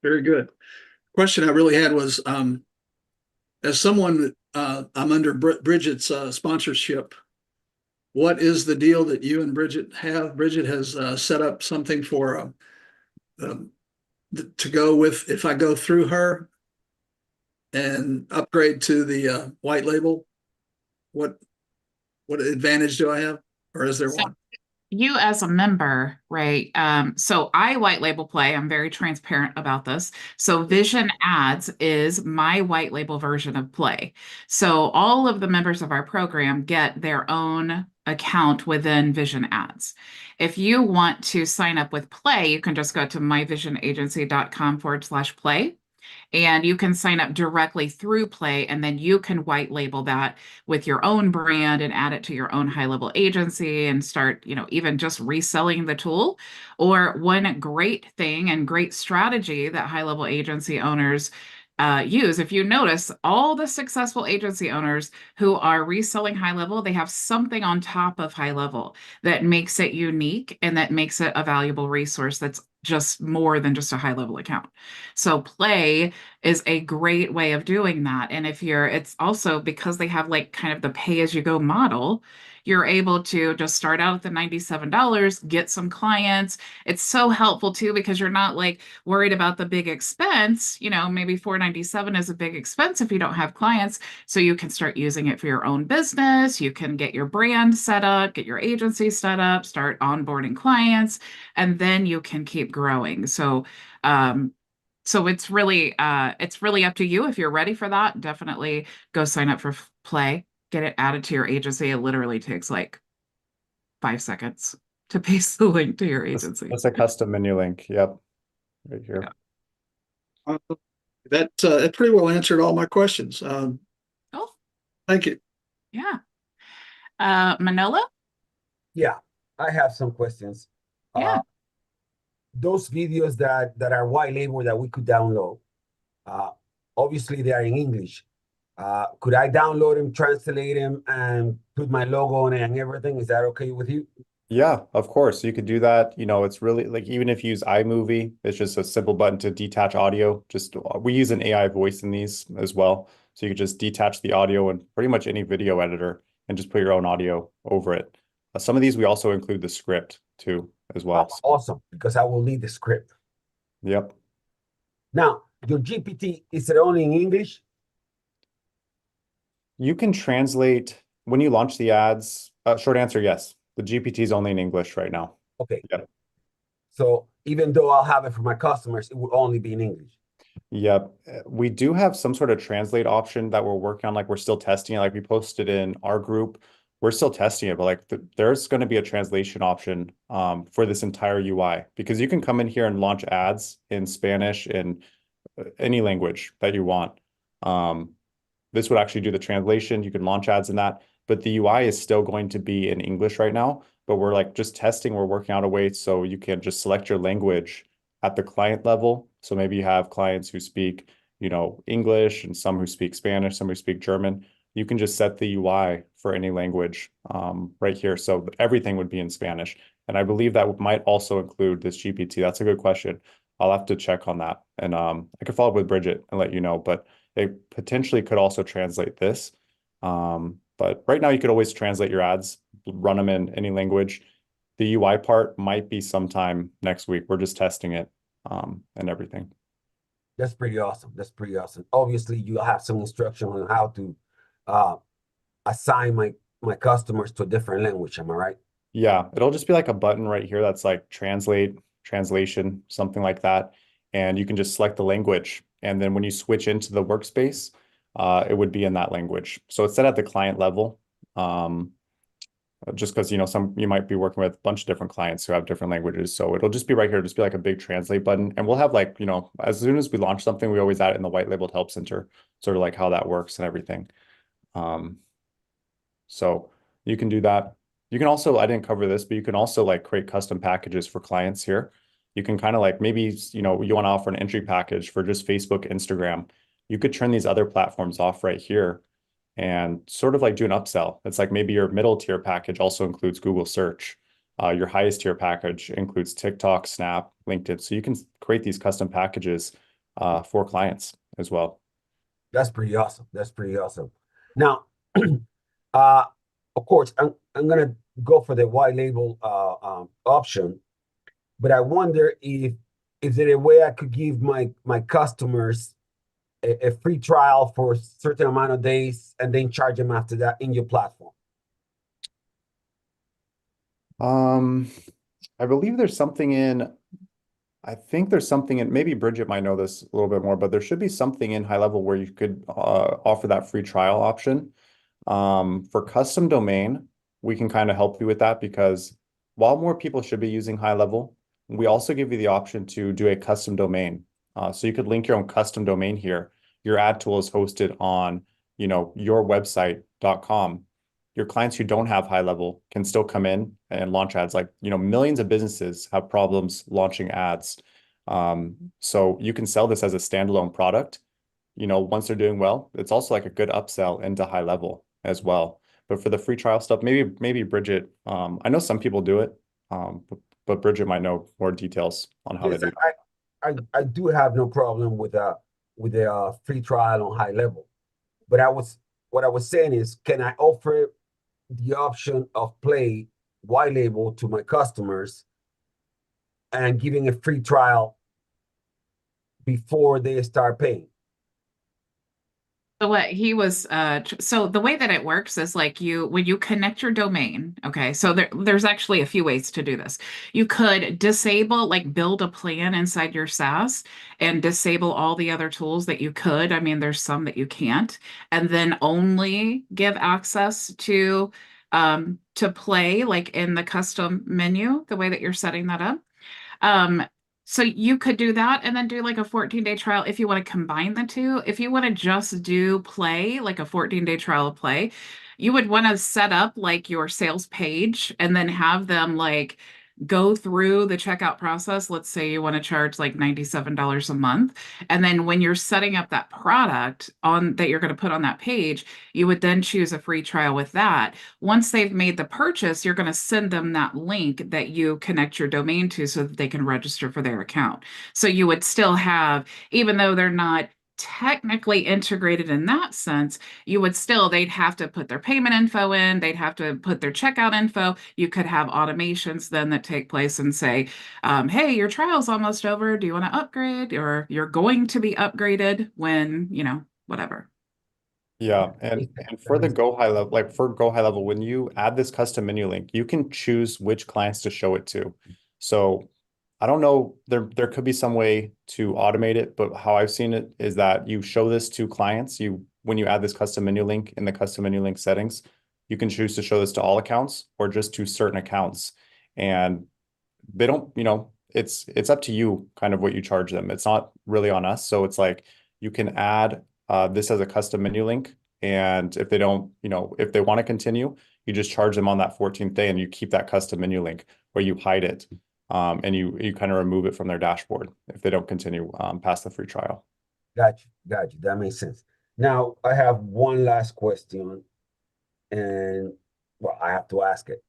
Very good. Question I really had was, as someone I'm under Bridget's sponsorship, what is the deal that you and Bridget have? Bridget has set up something for to go with if I go through her and upgrade to the white label. What advantage do I have, or is there So one? you as a member, right? So I white label Play. I'm very transparent about this. So Vision Ads is my white label version of Play. So all of the members of our program get their own account within Vision Ads. If you want to sign up with Play, you can just go to myvisionagency.com/play. And you can sign up directly through Play, and then you can white label that with your own brand and add it to your own HighLevel agency and start, even just reselling the tool. Or one great thing and great strategy that HighLevel agency owners use. If you notice, all the successful agency owners who are reselling HighLevel, they have something on top of HighLevel that makes it unique and that makes it a valuable resource that's just more than just a HighLevel account. So Play is a great way of doing that. And if you're, it's also because they have like kind of the pay as you go model, you're able to just start out at the $97, get some clients. It's so helpful too because you're not like worried about the big expense. You know, maybe $497 is a big expense if you don't have clients. So you can start using it for your own business. You can get your brand set up, get your agency set up, start onboarding clients, and then you can keep growing. So it's really up to you. If you're ready for that, definitely go sign up for Play, get it added to your agency. It literally takes like 5 seconds to paste the link to your agency. That's a custom menu link. Yep. Right here. Yeah. That pretty well answered all my questions. Oh, Thank you. yeah. Manolo? Yeah, I have some questions. Yeah. Those videos that are white label that we could download, obviously they are in English. Could I download them, translate them, and put my logo on it and everything? Is that okay with you? Yeah, of course. You could do that. You know, it's really like even if you use iMovie, it's just a simple button to detach audio. Just we use an AI voice in these as well. So you could just detach the audio in pretty much any video editor and just put your own audio over it. Some of these we also include the script too as well. So, Awesome, because I will need the script. yep. Now, your GPT, is it only in English? You can translate when you launch the ads. Short answer, yes. The GPT is only in English right now. Okay. Yep. So even though I'll have it for my customers, it will only be in English. Yep. We do have some sort of translate option that we're working on. Like we're still testing it. Like we posted in our group, we're still testing it, but like there's going to be a translation option for this entire UI because you can come in here and launch ads in Spanish in any language that you want. This would actually do the translation. You can launch ads in that, but the UI is still going to be in English right now. But we're like just testing. We're working out a way so you can just select your language at the client level. So maybe you have clients who speak, you know, English and some who speak Spanish, some who speak German. You can just set the UI for any language right here. So everything would be in Spanish. And I believe that might also include this GPT. That's a good question. I'll have to check on that. And I could follow up with Bridget and let you know, but it potentially could also translate this. But right now you could always translate your ads, run them in any language. The UI part might be sometime next week. We're just testing it and everything. That's pretty awesome. That's pretty awesome. Obviously, you have some instruction on how to assign my customers to a different language. Am I right? Yeah, it'll just be like a button right here that's like translate, translation, something like that. And you can just select the language. And then when you switch into the workspace, it would be in that language. So it's set at the client level. Just because, you know, you might be working with a bunch of different clients who have different languages. So it'll just be right here, just be like a big translate button. And we'll have like, you know, as soon as we launch something, we always add it in the white labeled help center, sort of like how that works and everything. So you can do that. You can also, I didn't cover this, but you can also like create custom packages for clients here. You can kind of like maybe, you know, you want to offer an entry package for just Facebook, Instagram. You could turn these other platforms off right here and sort of like do an upsell. It's like maybe your middle tier package also includes Google search. Your highest tier package includes TikTok, Snap, LinkedIn. So you can create these custom packages for clients as well. That's pretty awesome. That's pretty awesome. Now, of course, I'm gonna go for the white label option, but I wonder if there a way I could give my customers a free trial for a certain amount of days and then charge them after that in your platform. I believe there's something in, I think there's something in, maybe Bridget might know this a little bit more, but there should be something in HighLevel where you could offer that free trial option. For custom domain, we can kind of help you with that because while more people should be using HighLevel, we also give you the option to do a custom domain. So you could link your own custom domain here. Your ad tool is hosted on, you know, yourwebsite.com. Your clients who don't have HighLevel can still come in and launch ads. Like, you know, millions of businesses have problems launching ads. So you can sell this as a standalone product. You know, once they're doing well, it's also like a good upsell into HighLevel as well. But for the free trial stuff, maybe Bridget, I know some people do it. but Bridget might know more details on how they Yes, do. I do have no problem with a free trial on HighLevel. But what I was saying is, can I offer the option of Play white label to my customers and giving a free trial before they start paying? So what he was so the way that it works is like when you connect your domain, okay, so there's actually a few ways to do this. You could disable, like build a plan inside your SaaS and disable all the other tools that you could. I mean, there's some that you can't, and then only give access to Play, like in the custom menu, the way that you're setting that up. Um, so you could do that and then do like a 14-day trial if you want to combine the two. If you want to just do Play, like a 14-day trial of Play, you would want to set up like your sales page and then have them like go through the checkout process. Let's say you want to charge like $97 a month. And then when you're setting up that product on that you're going to put on that page, you would then choose a free trial with that. Once they've made the purchase, you're going to send them that link that you connect your domain to so that they can register for their account. So you would still have, even though they're not technically integrated in that sense, they'd have to put their payment info in, they'd have to put their checkout info. You could have automations then that take place and say, hey, your trial's almost over. Do you want to upgrade? Or you're going to be upgraded when, whatever. Yeah, and for the Go High Level, like for Go High Level, when you add this custom menu link, you can choose which clients to show it to. So I don't know, there could be some way to automate it, but how I've seen it is that you show this to clients. When you add this custom menu link in the custom menu link settings, you can choose to show this to all accounts or just to certain accounts. And they don't, it's up to you kind of what you charge them. It's not really on us. So it's like you can add this as a custom menu link. And if they don't, if they want to continue, you just charge them on that 14th day and you keep that custom menu link where you hide it. And you kind of remove it from their dashboard if they don't continue past the free trial. Got you. That makes sense. Now, I have one last question, and well, I have to ask it.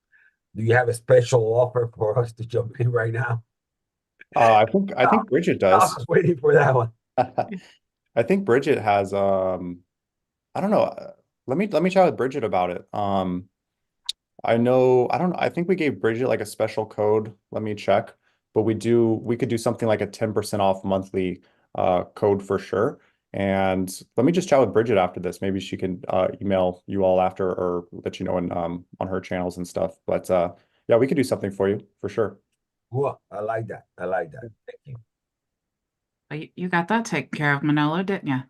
Do you have a special offer for us to jump in right now? I think Bridget I does. was waiting for that one. I think Bridget has I don't know. Let me chat with Bridget about it. I know, I don't know. I think we gave Bridget like a special code. Let me check. But we could do something like a 10% off monthly code for sure. And let me just chat with Bridget after this. Maybe she can email you all after or let you know on her channels and stuff. But yeah, we could do something for you for sure. Cool. I like that. Thank you. You got that taken care of, Manolo, didn't you?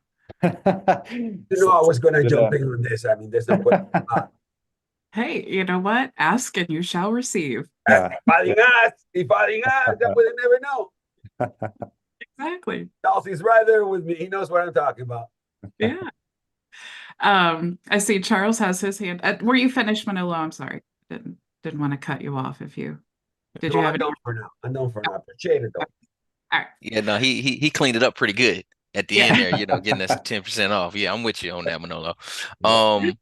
You know, I was going to Good, jump in on this. I mean, there's no question about it. Hey, you know what? Ask and you shall receive. Yeah. If I didn't ask, I would have never known. Exactly. Chelsea's right there with me. He knows what I'm talking about. Yeah. I see Charles has his hand. Were you finished, Manolo? I'm sorry. Didn't want to cut you off if you did you No, have I'm any? done for now. I appreciate it though. All right. Yeah, no, he cleaned it up pretty good at the Yeah. end there, getting us 10% off. Yeah, I'm with you on that, Manolo. Yeah.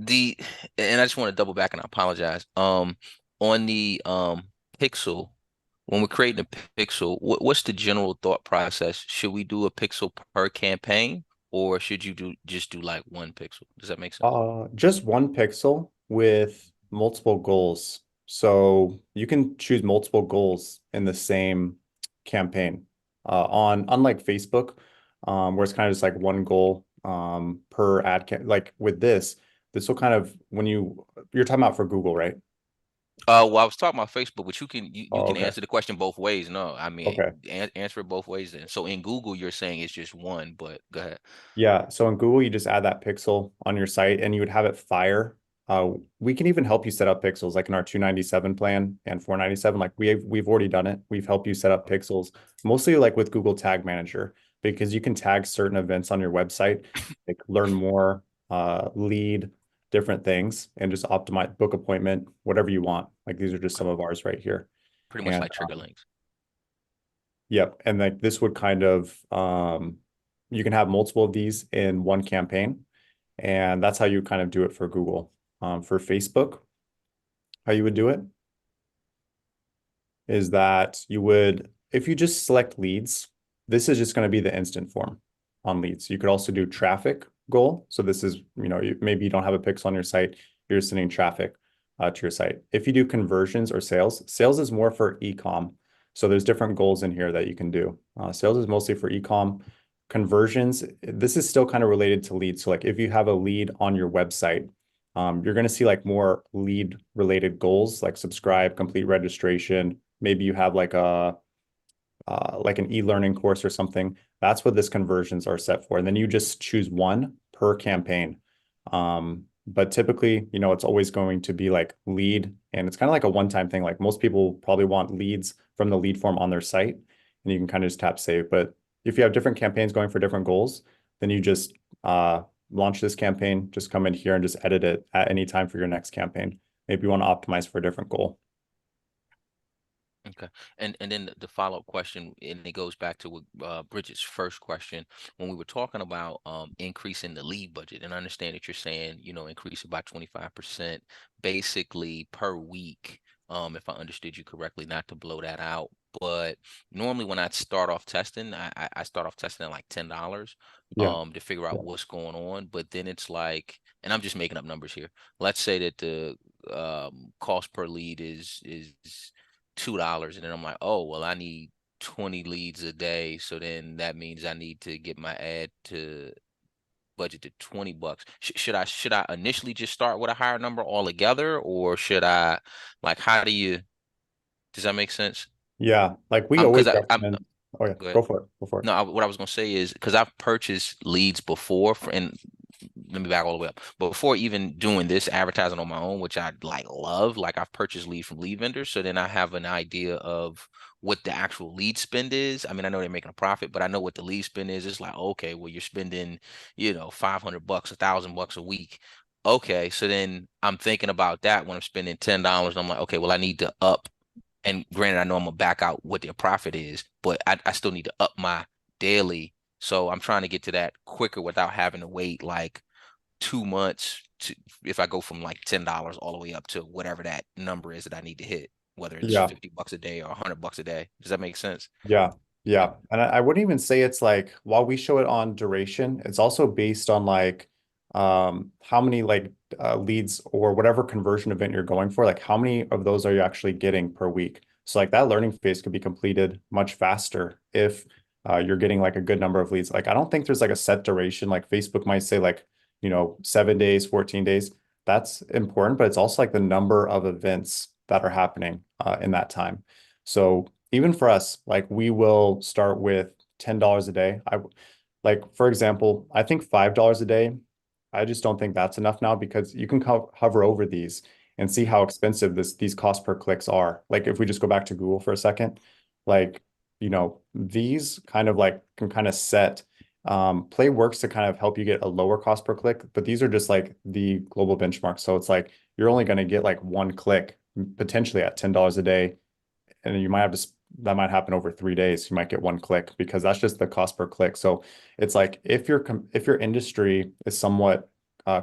The and I just want to double back and I apologize. On the pixel, when we're creating a pixel, what's the general thought process? Should we do a pixel per campaign, or should you just do like one pixel? Does that make sense? Just one pixel with multiple goals. So you can choose multiple goals in the same campaign. Unlike Facebook, where it's kind of just like one goal per like with this will kind of you're talking about for Google, right? Well, I was talking about Facebook, but you can Okay. answer the question both ways. No, I mean, Okay. answer it both ways then. So in Google, you're saying it's just one, but go ahead. Yeah. So in Google, you just add that pixel on your site and you would have it fire. We can even help you set up pixels like in our 297 plan and 497. Like we've already done it. We've helped you set up pixels, mostly like with Google Tag Manager, because you can tag certain events on your website, like learn more, lead, different things, and just optimize book appointment, whatever you want. Like these are just some of ours right here. Pretty much And like trigger links. yep. And like this would kind of you can have multiple of these in one campaign. And that's how you kind of do it for Google. For Facebook, how you would do it is that you would, if you just select leads, this is just going to be the instant form on leads. You could also do traffic goal. So this is, maybe you don't have a pixel on your site, you're just sending traffic to your site. If you do conversions or sales, sales is more for e-com. So there's different goals in here that you can do. Sales is mostly for e-com. Conversions, this is still kind of related to leads. So like if you have a lead on your website, you're going to see like more lead related goals, like subscribe, complete registration. Maybe you have like like an e-learning course or something. That's what this conversions are set for. And then you just choose one per campaign. But typically, it's always going to be like lead, and it's kind of like a one-time thing. Like most people probably want leads from the lead form on their site, and you can kind of just tap save. But if you have different campaigns going for different goals, then you just launch this campaign, just come in here and just edit it at any time for your next campaign. Maybe you want to optimize for a different goal. Okay. And then the follow-up question, and it goes back to Bridget's first question when we were talking about increasing the lead budget. And I understand that you're saying, increase it by 25% basically per week, if I understood you correctly, not to blow that out. But normally when I start off testing, I start off testing at like $10 Yeah. to figure out what's going on. But then it's like, and I'm just making up numbers here. Let's say that the cost per lead is $2, and then I'm like, oh well, I need 20 leads a day, so then that means I need to get my ad to budget to $20. Should I initially just start with a higher number altogether, or should I, like, does that make sense? Yeah. Like we always Because I'm recommend. Oh yeah, Go ahead. go for it. Go for it. No, what I was gonna say is because I've purchased leads before, and let me back all the way up. But before even doing this advertising on my own, which I love, like I've purchased leads from lead vendors, so then I have an idea of what the actual lead spend is. I mean, I know they're making a profit, but I know what the lead spend is. It's like, okay, well, you're spending, $500, $1,000 a week. Okay, so then I'm thinking about that when I'm spending $10. I'm like, okay, well, I need to up. And granted, I know I'm gonna back out what their profit is, but I still need to up my daily. So I'm trying to get to that quicker without having to wait like 2 months if I go from like $10 all the way up to whatever that number is that I need to hit, whether it's Yeah. $50 a day or $100 a day. Does that make sense? Yeah. Yeah. And I wouldn't even say it's like, while we show it on duration, it's also based on like how many like leads or whatever conversion event you're going for, like how many of those are you actually getting per week. So like that learning phase could be completed much faster if you're getting like a good number of leads. Like I don't think there's like a set duration. Like Facebook might say like, 7 days, 14 days. That's important, but it's also like the number of events that are happening in that time. So even for us, like we will start with $10 a day. Like, for example, I think $5 a day. I just don't think that's enough now, because you can hover over these and see how expensive these cost per clicks are. Like if we just go back to Google for a second, like, these kind of like can kind of set Play works to kind of help you get a lower cost per click, but these are just like the global benchmark. So it's like you're only going to get like one click potentially at $10 a day, and you might have to that might happen over 3 days. You might get one click because that's just the cost per click. So it's like if your industry is somewhat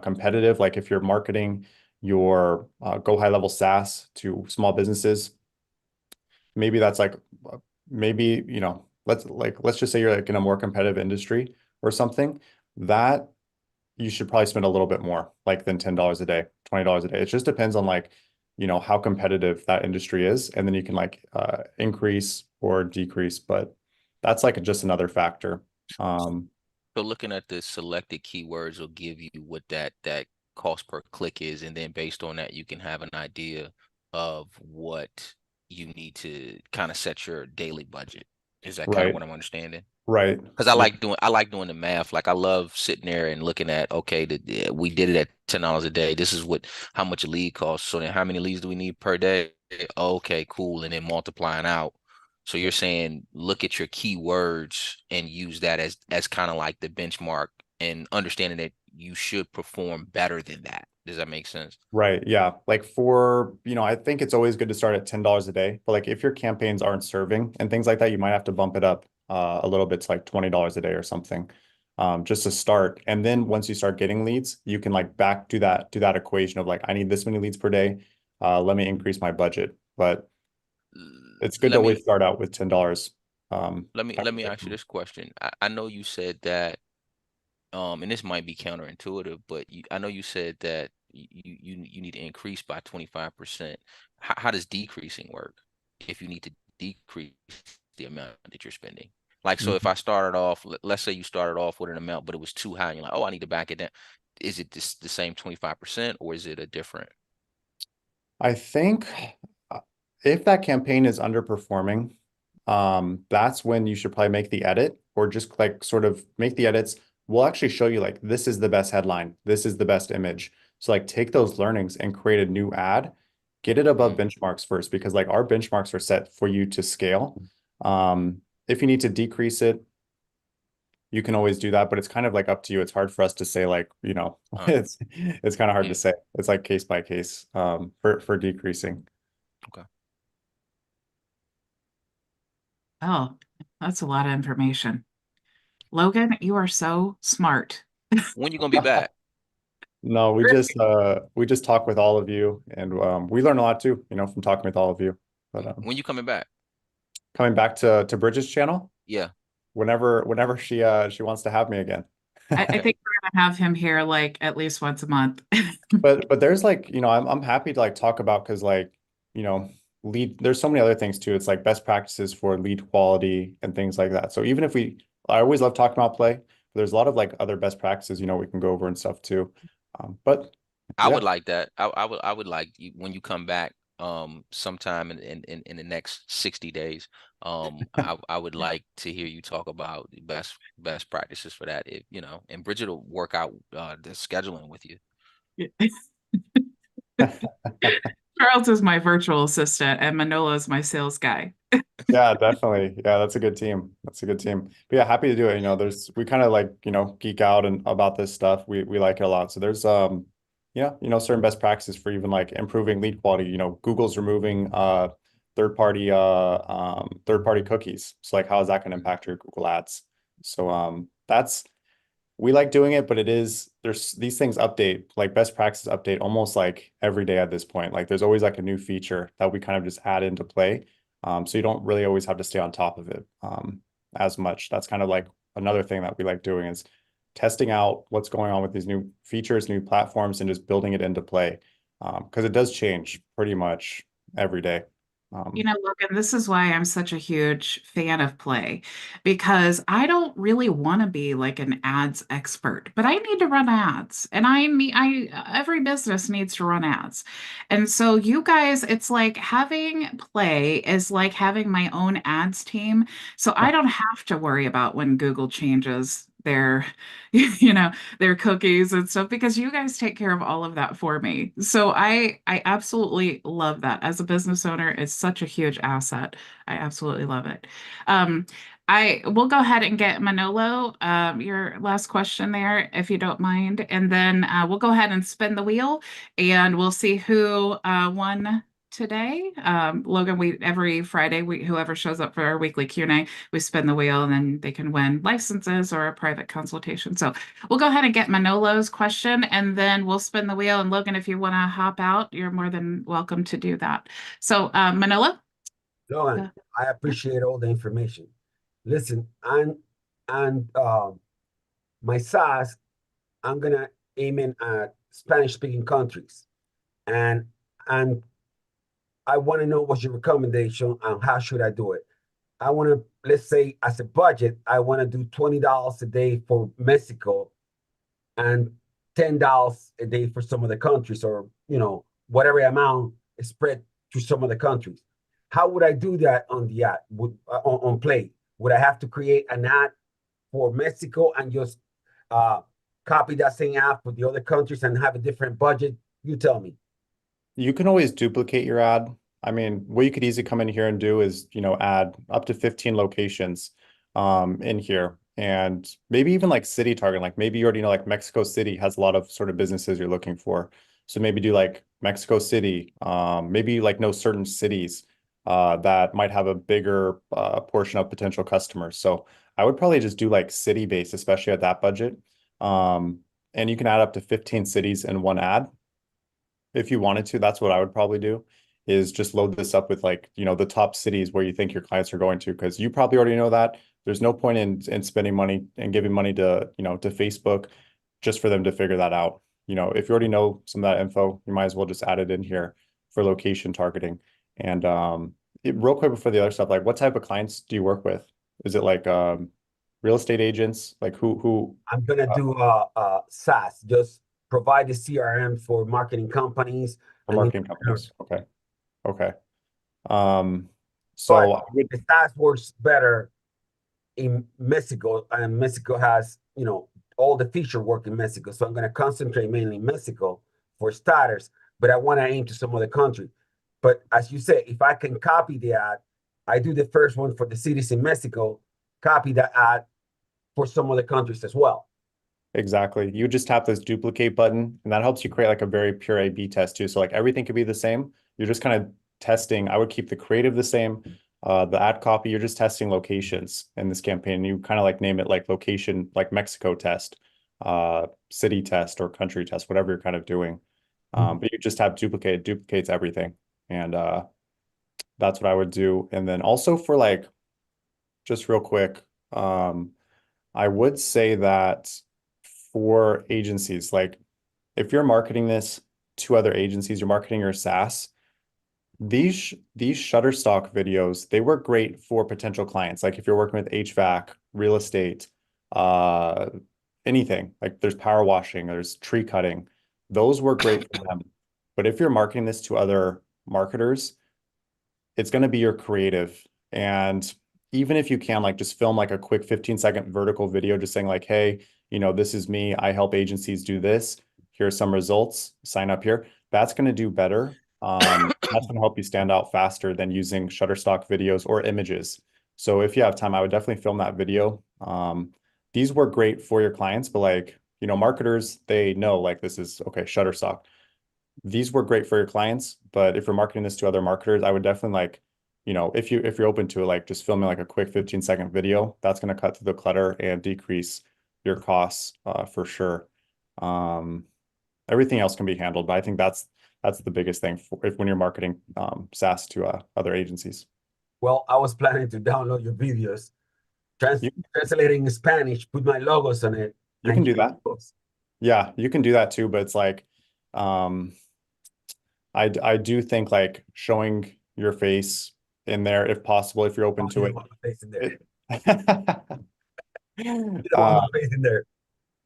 competitive, like if you're marketing your go high level SaaS to small businesses, maybe that's like maybe let's just say you're like in a more competitive industry or something, that you should probably spend a little bit more like than $10 a day, $20 a day. It just depends on like, how competitive that industry is. And then you can like increase or decrease, but that's like just another factor. So looking at the selected keywords will give you what that cost per click is, and then based on that, you can have an idea of what you need to kind of set your daily budget. Is that kind of Right. what I'm understanding? Right. Because I like doing the math. Like I love sitting there and looking at, okay, we did it at $10 a day. This is how much a lead costs. So then how many leads do we need per day? Okay, cool. And then multiplying out. So you're saying look at your keywords and use that as kind of like the benchmark, and understanding that you should perform better than that. Does that make sense? Right. Yeah. Like I think it's always good to start at $10 a day, but like if your campaigns aren't serving and things like that, you might have to bump it up a little bit to like $20 a day or something, just to start. And then once you start getting leads, you can like do that equation of like, I need this many leads per day. Let me increase my budget. But it's good to let always me start out with $10. let me ask you this question. I know you said that, and this might be counterintuitive, but I know you said that you need to increase by 25%. How does decreasing work if you need to decrease the amount that you're spending? Like, so if I started off, let's say you started off with an amount, but it was too high, and you're like, oh, I need to back it down. Is it the same 25%, or is it a different? I think uh, if that campaign is underperforming, that's when you should probably make the edit or just like sort of make the edits. We'll actually show you like this is the best headline, this is the best image. So like take those learnings and create a new ad, get it above benchmarks first because like our benchmarks are set for you to scale. If you need to decrease it, you can always do that, but it's kind of like up to you. It's hard for us to say like, it's kind of hard Yeah. to say. It's like case by case for decreasing. Okay. Oh, that's a lot of information. Logan, you are so smart. When you gonna be back? No, we just talk with all of you and we learn a lot too, from talking with all of you. But When you coming back? coming back to Bridget's channel, Yeah. whenever she wants to have me again. I Okay. think we're gonna have him here like at least once a month. But there's like, I'm happy to like talk about because like, lead, there's so many other things too. It's like best practices for lead quality and things like that. So even if I always love talking about Play, there's a lot of like other best practices, we can go over and stuff too. But I yeah, would like that. I would like you when you come back sometime in the next 60 days. I would like to hear you talk about the best practices for that. If and Bridget will work out the scheduling with you. Charles is my virtual assistant and Manolo is my sales guy. yeah, definitely. Yeah, that's a good team. That's a good team. But yeah, happy to do it. We kind of like, geek out and about this stuff. We like it a lot. So there's yeah, certain best practices for even like improving lead quality. Google's removing third party cookies. So like how is that going to impact your Google ads? So that's we like doing it, but there's these things update, like best practices update almost like every day at this point. Like there's always like a new feature that we kind of just add into Play. So you don't really always have to stay on top of it as much. That's kind of like another thing that we like doing is testing out what's going on with these new features, new platforms, and just building it into Play. Because it does change pretty much every day. Logan, this is why I'm such a huge fan of Play because I don't really want to be like an ads expert, but I need to run ads and every business needs to run ads. And so you guys, it's like having Play is like having my own ads team. So I don't have to worry about when Google changes their, their cookies and stuff because you guys take care of all of that for me. So I absolutely love that. As a business owner, it's such a huge asset. I absolutely love it. I will go ahead and get Manolo, your last question there, if you don't mind, and then we'll go ahead and spin the wheel, and we'll see who won today. Logan, every Friday, whoever shows up for our weekly Q&A, we spin the wheel and then they can win licenses or a private consultation. So we'll go ahead and get Manolo's question and then we'll spin the wheel. And Logan, if you want to hop out, you're more than welcome to do that. So Manolo? Logan, I appreciate all the information. Listen, and my SaaS, I'm gonna aim in at Spanish-speaking countries, and and I want to know what's your recommendation on how should I do it. I want to, let's say, as a budget, I want to do $20 a day for Mexico and $10 a day for some of the countries, or whatever amount is spread to some of the countries. How would I do that on the ad? On Play? Would I have to create an ad for Mexico and just copy that same ad for the other countries and have a different budget? You tell me. You can always duplicate your ad. I mean, what you could easily come in here and do is, add up to 15 locations in here and maybe even like city target. Like maybe you already know like Mexico City has a lot of sort of businesses you're looking for. So maybe do like Mexico City, maybe like know certain cities that might have a bigger portion of potential customers. So I would probably just do like city based, especially at that budget. And you can add up to 15 cities in one ad if you wanted to. That's what I would probably do. is just load this up with like, the top cities where you think your clients are going to, because you probably already know that. There's no point in spending money and giving money to, to Facebook just for them to figure that out. If you already know some of that info, you might as well just add it in here for location targeting. And real quick before the other stuff, like what type of clients do you work with? Is it like real estate agents? Like who I'm gonna do SaaS, just provide the CRM for marketing companies for and marketing entrepreneurs. companies? Okay. Okay. Um, But so I would, the SaaS works better in Mexico, and Mexico has, all the feature work in Mexico. So I'm gonna concentrate mainly in Mexico for starters, but I want to aim to some other country. But as you say, if I can copy the ad, I do the first one for the cities in Mexico, copy the ad for some other countries as well. exactly. You just tap this duplicate button, and that helps you create like a very pure A/B test too. So like everything could be the same. You're just kind of testing. I would keep the creative the same. The ad copy, you're just testing locations in this campaign. You kind of like name it like location, like Mexico test, city test, or country test, whatever you're kind of doing. But you just have duplicate, it duplicates everything. And that's what I would do. And then also for like, just real quick, I would say that for agencies, like if you're marketing this to other agencies, you're marketing your SaaS, these Shutterstock videos, they work great for potential clients. Like if you're working with HVAC, real estate, uh, anything, like there's power washing, there's tree cutting, those work great for them. But if you're marketing this to other marketers, it's going to be your creative. And even if you can like just film like a quick 15-second vertical video, just saying like, hey, this is me. I help agencies do this. Here are some results. Sign up here. That's going to do better. That's going to help you stand out faster than using Shutterstock videos or images. So if you have time, I would definitely film that video. These work great for your clients, but like, marketers, they know like this is okay, Shutterstock. These work great for your clients, but if you're marketing this to other marketers, I would definitely like, if you're open to it, like just filming like a quick 15-second video, that's going to cut through the clutter and decrease your costs for sure. Everything else can be handled, but I think that's the biggest thing for when you're marketing SaaS to other agencies. Well, I was planning to download your videos, You, translating in Spanish, put my logos on it, you and can do that. post. Yeah, you can do that too, but it's like, um, I do think like showing your face in there if possible, if you're open Oh, to you it. don't want my face in there. You don't want Uh, my face in there.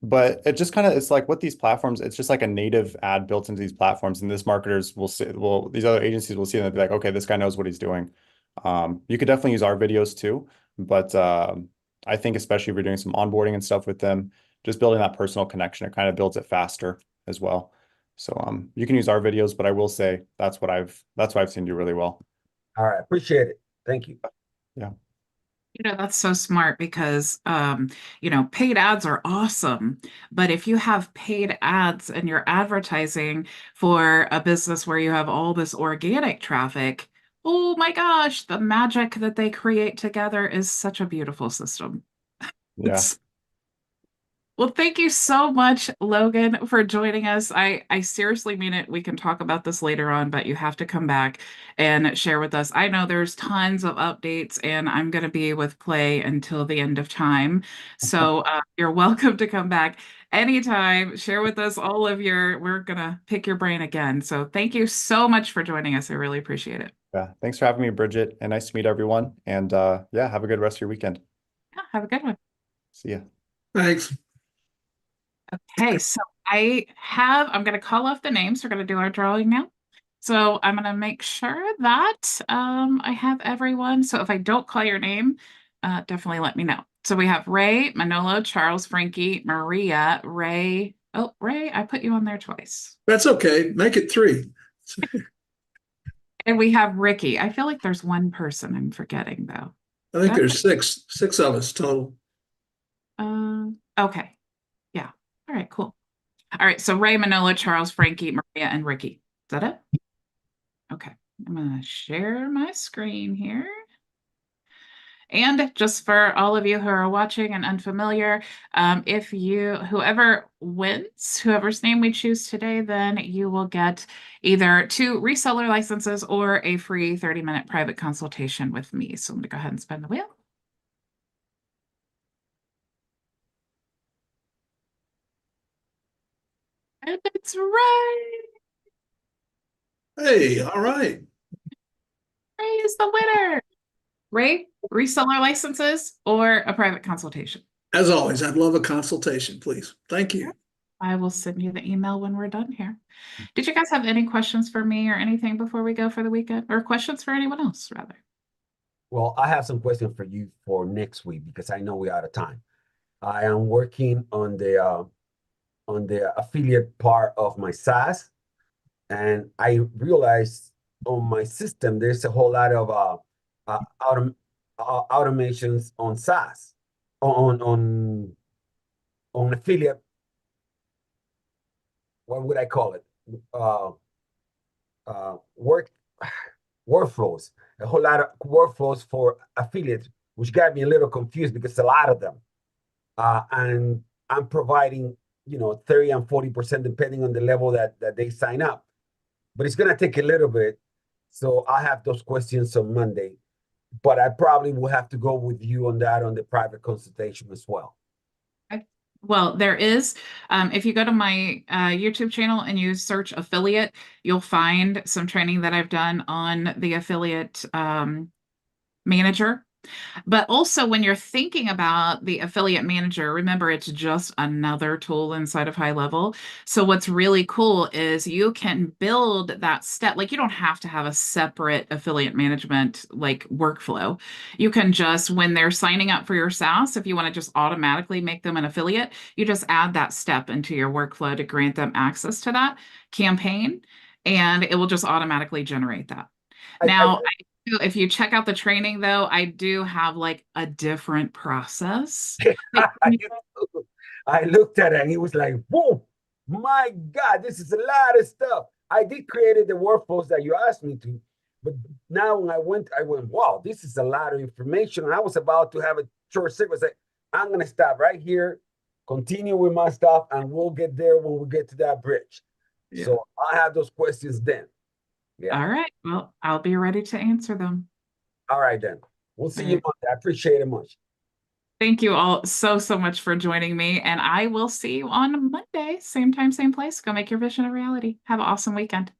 but it just kind of, it's like what these platforms, it's just like a native ad built into these platforms, and this marketers will see, well, these other agencies will see them and be like, okay, this guy knows what he's doing. You could definitely use our videos too, but I think especially if you're doing some onboarding and stuff with them, just building that personal connection, it kind of builds it faster as well. So you can use our videos, but I will say that's what I've seen do really well. All right, appreciate it. Thank you. Yeah. That's so smart because, paid ads are awesome. But if you have paid ads and you're advertising for a business where you have all this organic traffic, oh my gosh, the magic that they create together is such a beautiful system. Yeah. Well, thank you so much, Logan, for joining us. I seriously mean it. We can talk about this later on, but you have to come back and share with us. I know there's tons of updates, and I'm going to be with Play until the end of time. So you're welcome to come back anytime. Share with us we're going to pick your brain again. So thank you so much for joining us. I really appreciate it. Yeah. Thanks for having me, Bridget, and nice to meet everyone. And yeah, have a good rest of your weekend. Yeah, have a good one. See ya. Thanks. Okay, so I'm going to call off the names. We're going to do our drawing now. So I'm going to make sure that I have everyone. So if I don't call your name, definitely let me know. So we have Ray, Manolo, Charles, Frankie, Maria, Ray. Oh, Ray, I put you on there twice. That's okay. Make it 3. And we have Ricky. I feel like there's one person I'm forgetting though. I think there's six of us total. Okay. Yeah. All right, cool. All right, so Ray, Manolo, Charles, Frankie, Maria, and Ricky. Is that it? Okay, I'm gonna share my screen here. And just for all of you who are watching and unfamiliar, whoever wins, whoever's name we choose today, then you will get either 2 reseller licenses or a free 30-minute private consultation with me. So I'm going to go ahead and spin the wheel. And it's right. Hey, all right. Ray is the winner. Ray, reseller licenses or a private consultation? As always, I'd love a consultation, please. Thank you. I will send you the email when we're done here. Did you guys have any questions for me or anything before we go for the weekend, or questions for anyone else, rather? Well, I have some questions for you for next week because I know we're out of time. I am working on the affiliate part of my SaaS, and I realized on my system there's a whole lot of automations on SaaS, on affiliate. What would I call it? Workflows. A whole lot of workflows for affiliates, which got me a little confused because a lot of them. And I'm providing, 30 and 40% depending on the level that they sign up. But it's gonna take a little bit. So I have those questions on Monday. But I probably will have to go with you on that on the private consultation as well. Well, there is, if you go to my YouTube channel and you search affiliate, you'll find some training that I've done on the affiliate manager. But also when you're thinking about the affiliate manager, remember it's just another tool inside of HighLevel. So what's really cool is you can build that step. Like you don't have to have a separate affiliate management like workflow. You can just, when they're signing up for your SaaS, if you want to just automatically make them an affiliate, you just add that step into your workflow to grant them access to that campaign, and it will just automatically generate that. Now, if you check out the training, though, I do have like a different process. I looked at it and it was like, whoa, my God, this is a lot of stuff. I did create the workflows that you asked me to, but now when I went, wow, this is a lot of information. I was about to have a short sequence. I'm going to stop right here, continue with my stuff, and we'll get there when we get to that bridge. Yeah. So I have those questions then. Yeah. All right. Well, I'll be ready to answer them. All right, then. We'll see you Monday. I appreciate it much. Thank you all so much for joining me. And I will see you on Monday. Same time, same place. Go make your vision a reality. Have an awesome weekend.